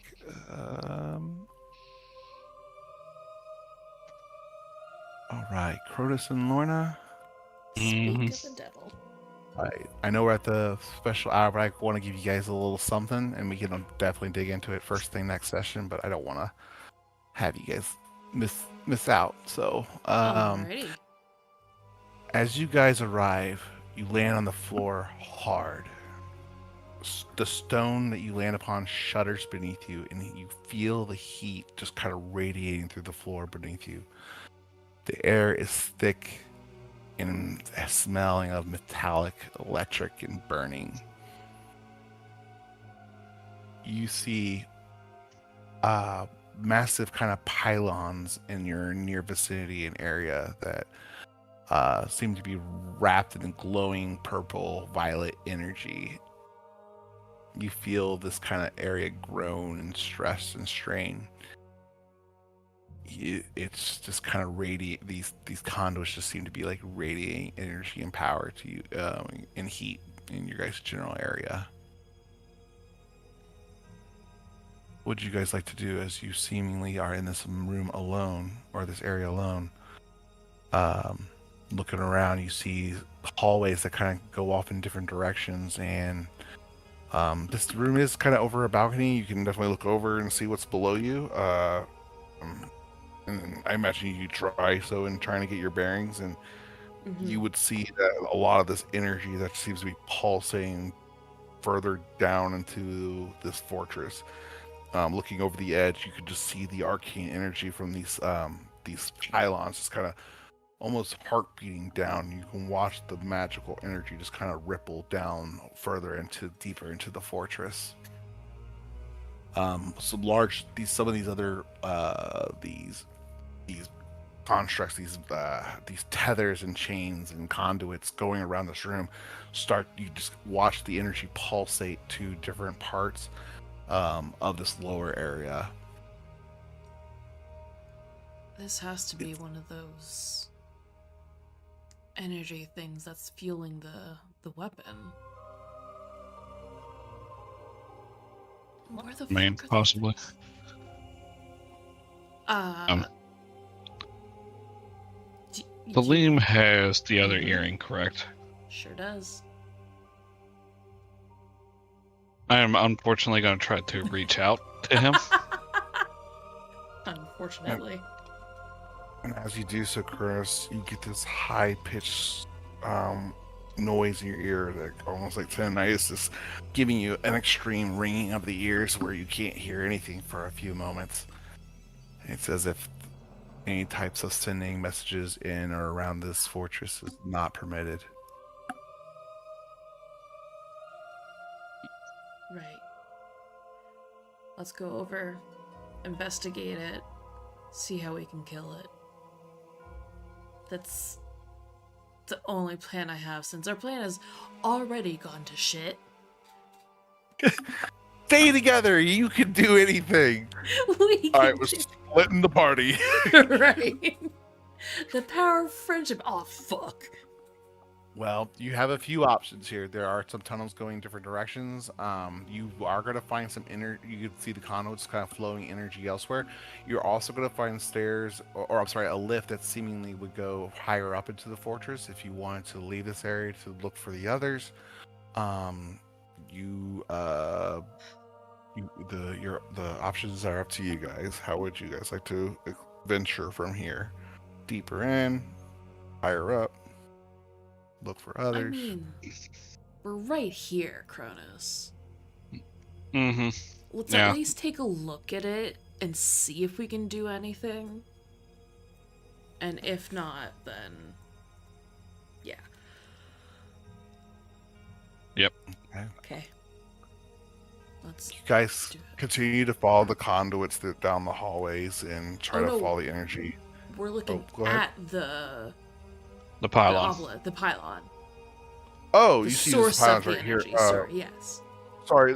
All right, Cronus and Lorna. Speak of the devil. I know we're at the special hour, but I want to give you guys a little something, and we can definitely dig into it first thing next session. But I don't want to have you guys miss out. So, Alrighty. as you guys arrive, you land on the floor hard. The stone that you land upon shudders beneath you, and you feel the heat just kind of radiating through the floor beneath you. The air is thick and smelling of metallic, electric, and burning. You see massive kind of pylons in your near vicinity and area that seem to be wrapped in glowing purple, violet energy. You feel this kind of area groan and stress and strain. It's just kind of radiate. These conduits just seem to be like radiating energy and power to you and heat in your guys' general area. What would you guys like to do as you seemingly are in this room alone, or this area alone? Looking around, you see hallways that kind of go off in different directions, and this room is kind of over a balcony. You can definitely look over and see what's below you. And I imagine you try so in trying to get your bearings, and you would see that a lot of this energy that seems to be pulsating further down into this fortress. Looking over the edge, you could just see the arcane energy from these pylons just kind of almost heart beating down. You can watch the magical energy just kind of ripple down further into deeper into the fortress. Some of these other these constructs, these tethers and chains and conduits going around this room you just watch the energy pulsate to different parts of this lower area. This has to be one of those energy things that's fueling the weapon. Where the I mean, fuck are possibly. Valim has the other earring, correct? Sure does. I am unfortunately going to try to reach out to him. Unfortunately. And as you do so, Chris, you get this high-pitched noise in your ear that almost like tinnitus is giving you an extreme ringing of the ears where you can't hear anything for a few moments. It's as if any types of sending messages in or around this fortress is not permitted. Right. Let's go over, investigate it, see how we can kill it. That's the only plan I have, since our plan has already gone to shit. Stay together! You can do anything! Alright, we're splitting the party. Right. The power of friendship. Oh, fuck. Well, you have a few options here. There are some tunnels going different directions. You are going to find some you can see the conduits kind of flowing energy elsewhere. You're also going to find stairs, or I'm sorry, a lift that seemingly would go higher up into the fortress if you wanted to leave this area to look for the others. The options are up to you guys. How would you guys like to venture from here? Deeper in, higher up, look for others. I mean, we're right here, Cronus. Mm-hmm. Let's at least take a look at it and see if we can do anything. And if not, then yeah. Yep. Okay. Let's You guys continue to follow the conduits down the hallways and try to follow the energy. We're looking at the pylon. The pylon. Oh, The you see source this pylons of the right energy. here. Sorry, yes. Sorry,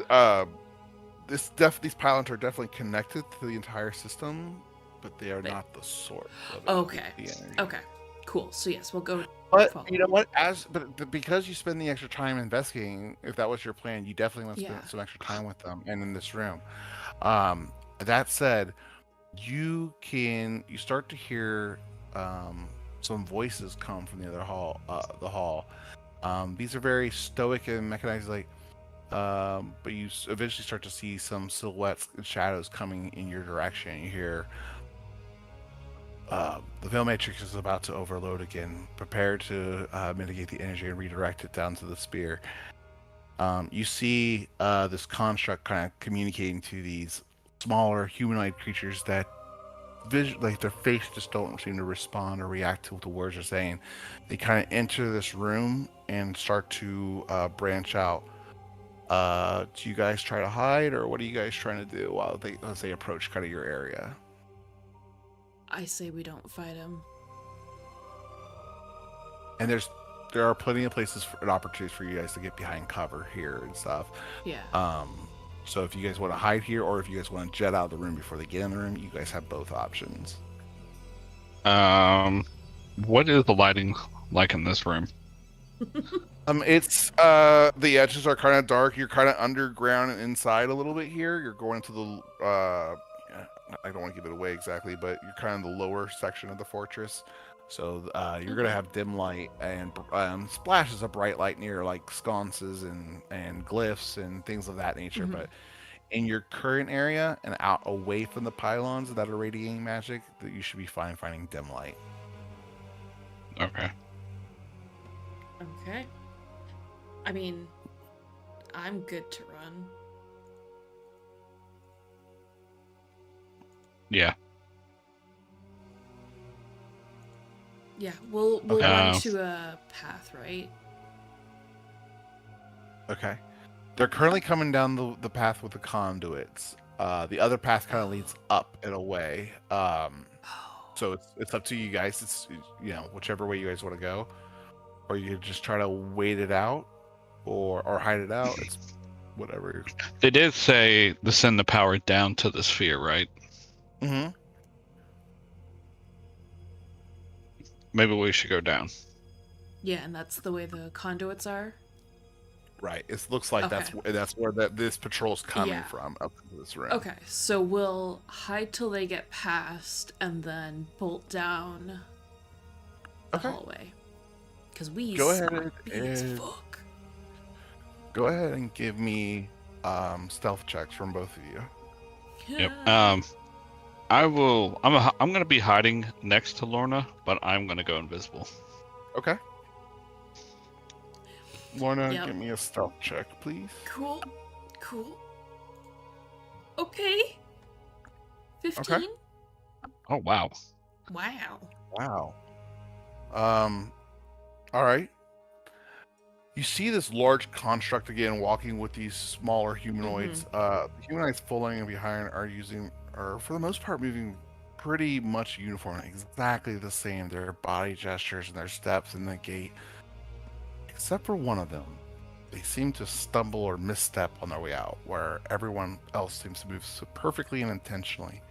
these pylons are definitely connected to the entire system, but they are not the source of Okay. the energy. Okay. Cool. So yes, we'll go. But you know what? But because you spend the extra time investigating, if that was your plan, you definitely want to spend some extra time with them and in this room. That said, you start to hear some voices come from the other hall. These are very stoic and mechanized, but you eventually start to see some silhouettes and shadows coming in your direction. You hear, the Veil Matrix is about to overload again. Prepare to mitigate the energy and redirect it down to the spear. You see this construct kind of communicating to these smaller humanoid creatures that their face just don't seem to respond or react to what the words are saying. They kind of enter this room and start to branch out. Do you guys try to hide, or what are you guys trying to do as they approach kind of your area? I say we don't fight him. And there are plenty of places and opportunities for you guys to get behind cover here and stuff. Yeah. So if you guys want to hide here, or if you guys want to jet out of the room before they get in the room, you guys have both options. What is the lighting like in this room? It's the edges are kind of dark. You're kind of underground and inside a little bit here. You're going into the I don't want to give it away exactly, but you're kind of the lower section of the fortress. So you're going to have dim light and splashes of bright light near like sconces and glyphs and things of that nature. But in your current area and out away from the pylons that are radiating magic, that you should be fine finding dim light. Okay. Okay. I mean, I'm good to run. Yeah. Yeah, we'll Okay. run to a path, right? Okay. They're currently coming down the path with the conduits. The other path kind of leads up and away. So it's up to you guys. It's whichever way you guys want to go, or you could just try to wait it out, or hide it out. It's whatever. They did say to send the power down to the sphere, right? Mm-hmm. Maybe we should go down. Yeah, and that's the way the conduits are. Right. It looks like Okay. that's where this patrol's coming Yeah. from, up to this room. Okay, so we'll hide till they get past and then bolt down the Okay. hallway. Because we Go ahead suck big as and- fuck. Go ahead and give me stealth checks from both of you. Yep. I'm gonna be hiding next to Lorna, but I'm gonna go invisible. Okay. Lorna, Yep. give me a stealth check, please. Cool. Okay. 15? Oh wow. Wow. Wow. All right. You see this large construct again walking with these smaller humanoids. The humanoids following behind are for the most part moving pretty much uniform, exactly the same. Their body gestures and their steps and the gait, except for one of them. They seem to stumble or misstep on their way out, where everyone else seems to move so perfectly and intentionally.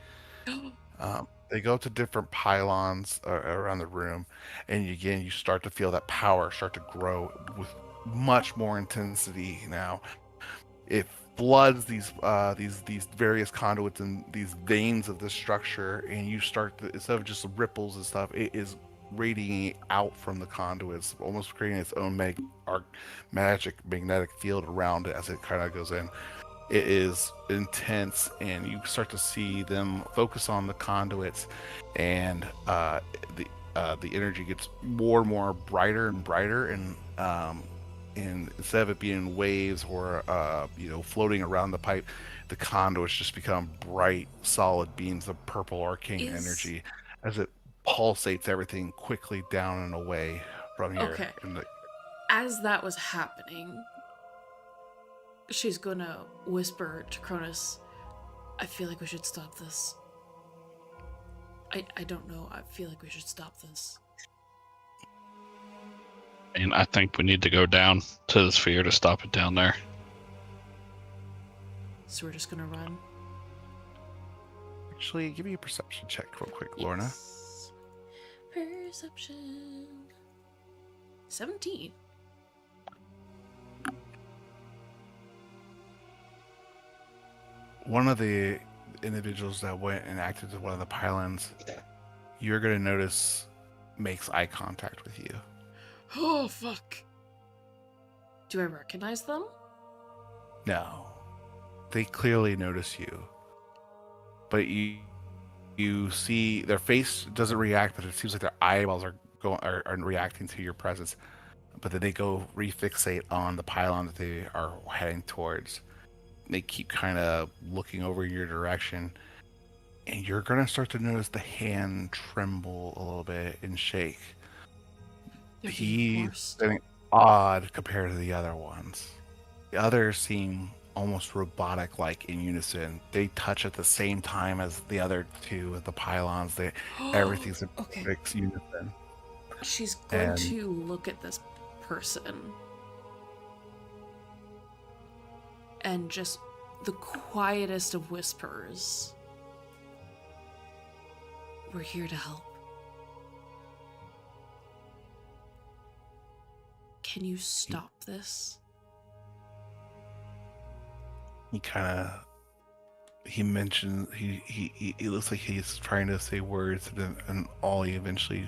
They go to different pylons around the room, and again, you start to feel that power start to grow with much more intensity now. It floods these various conduits and these veins of this structure, and you start to, instead of just ripples and stuff, it is radiating out from the conduits, almost creating its own magic magnetic field around it as it kind of goes in. It is intense, and you start to see them focus on the conduits, and the energy gets more and more brighter and brighter, and instead of it being waves or floating around the pipe, the conduits just become bright, solid beams of purple arcane energy as it pulsates everything quickly down and away from here. Okay. As that was happening, she's gonna whisper to Cronus, I feel like we should stop this. I don't know, I feel like we should stop this. And I think we need to go down to the sphere to stop it down there. So we're just gonna run? Actually, give me a perception check real quick, Lorna. Yes. Perception. 17. One of the individuals that went and acted as one of the pylons, you're going to notice makes eye contact with you. Oh, fuck. Do I recognize them? No. They clearly notice you. But you see their face doesn't react, but it seems like their eyeballs are reacting to your presence. But then they go refixate on the pylon that they are heading towards. They keep kind of looking over your direction, and you're gonna start to notice the hand tremble a little bit and shake. They're being He's forced. getting odd compared to the other ones. The others seem almost robotic-like in unison. They touch at the same time as the other two with the pylons. Everything's in Okay. perfect unison. She's going And- to look at this person. And just the quietest of whispers. We're here to help. Can you stop this? He mentioned he looks like he's trying to say words, and all he eventually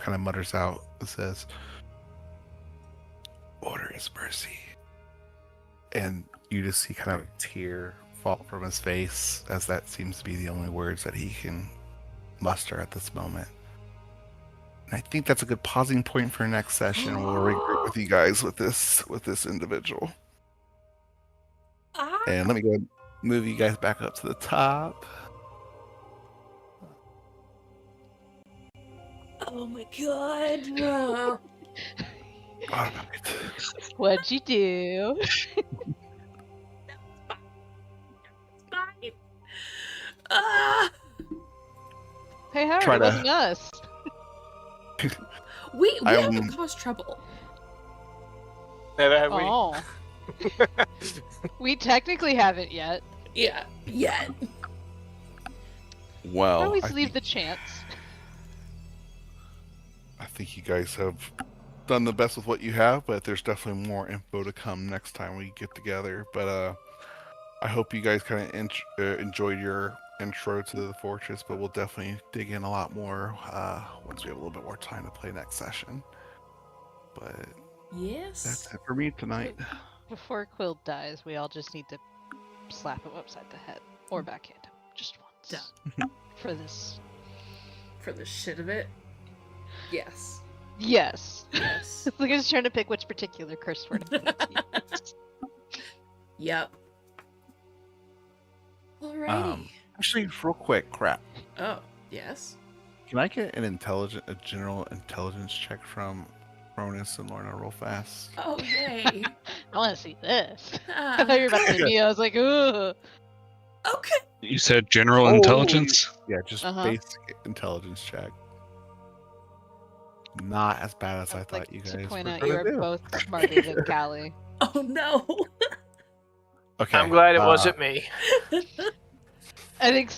kind of mutters out says, "Order is mercy." And you just see kind of a tear fall from his face, as that seems to be the only words that he can muster at this moment. I think that's a good pausing point for next session. We'll regroup with you guys with this individual. Ah! And let me go move you guys back up to the top. Oh my god. No. All right. What'd you do? Fine. Ah! Hey, Howard, Try it to- wasn't us. We I'm- haven't caused trouble. Never have we. Oh. We technically haven't yet. Yeah. Yet. Well, Always I leave think, the chance. I think you guys have done the best with what you have, but there's definitely more info to come next time we get together. But I hope you guys kind of enjoyed your intro to the fortress, but we'll definitely dig in a lot more once we have a little bit more time to play next session. But Yes. that's it for me tonight. Before Quill dies, we all just need to slap him upside the head or backhand him just once. Done. For this. For the shit of it. Yes. Yes. Yes. Look, I was trying to pick which particular curse word. Yep. Alrighty. Actually, real quick, crap. Oh, yes. Can I get a general intelligence check from Cronus and Lorna real fast? Oh, yay. I want to see this. I Ah, thought you were about to say me. I was like, ooh. okay. You said general intelligence? Yeah, just Uh-huh. basic intelligence check. Not as bad as I I'd thought like you to guys point were out gonna you are do. both smarter than Callie. Oh, no. Okay. I'm glad it wasn't me. I think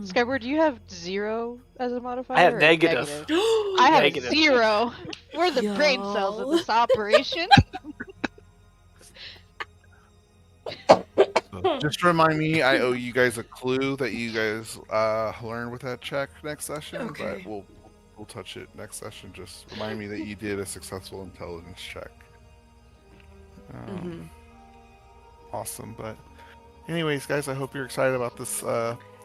Skyward, you have 0 as a modifier. I have or negative. I have Negative. 0. We're the brain cells of Y'all. this operation. So just remind me, I owe you guys a clue that you guys learned with that check next session, Okay. but we'll touch it next session. Just remind me that you did a successful intelligence check. Mhm. Awesome, but anyways, guys, I hope you're excited about this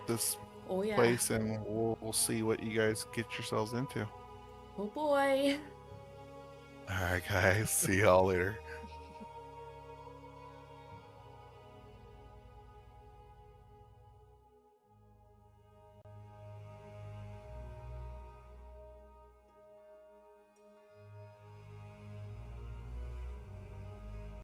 this Oh, yeah. place, and we'll see what you guys get yourselves into. Oh, boy. All right, guys, see y'all later.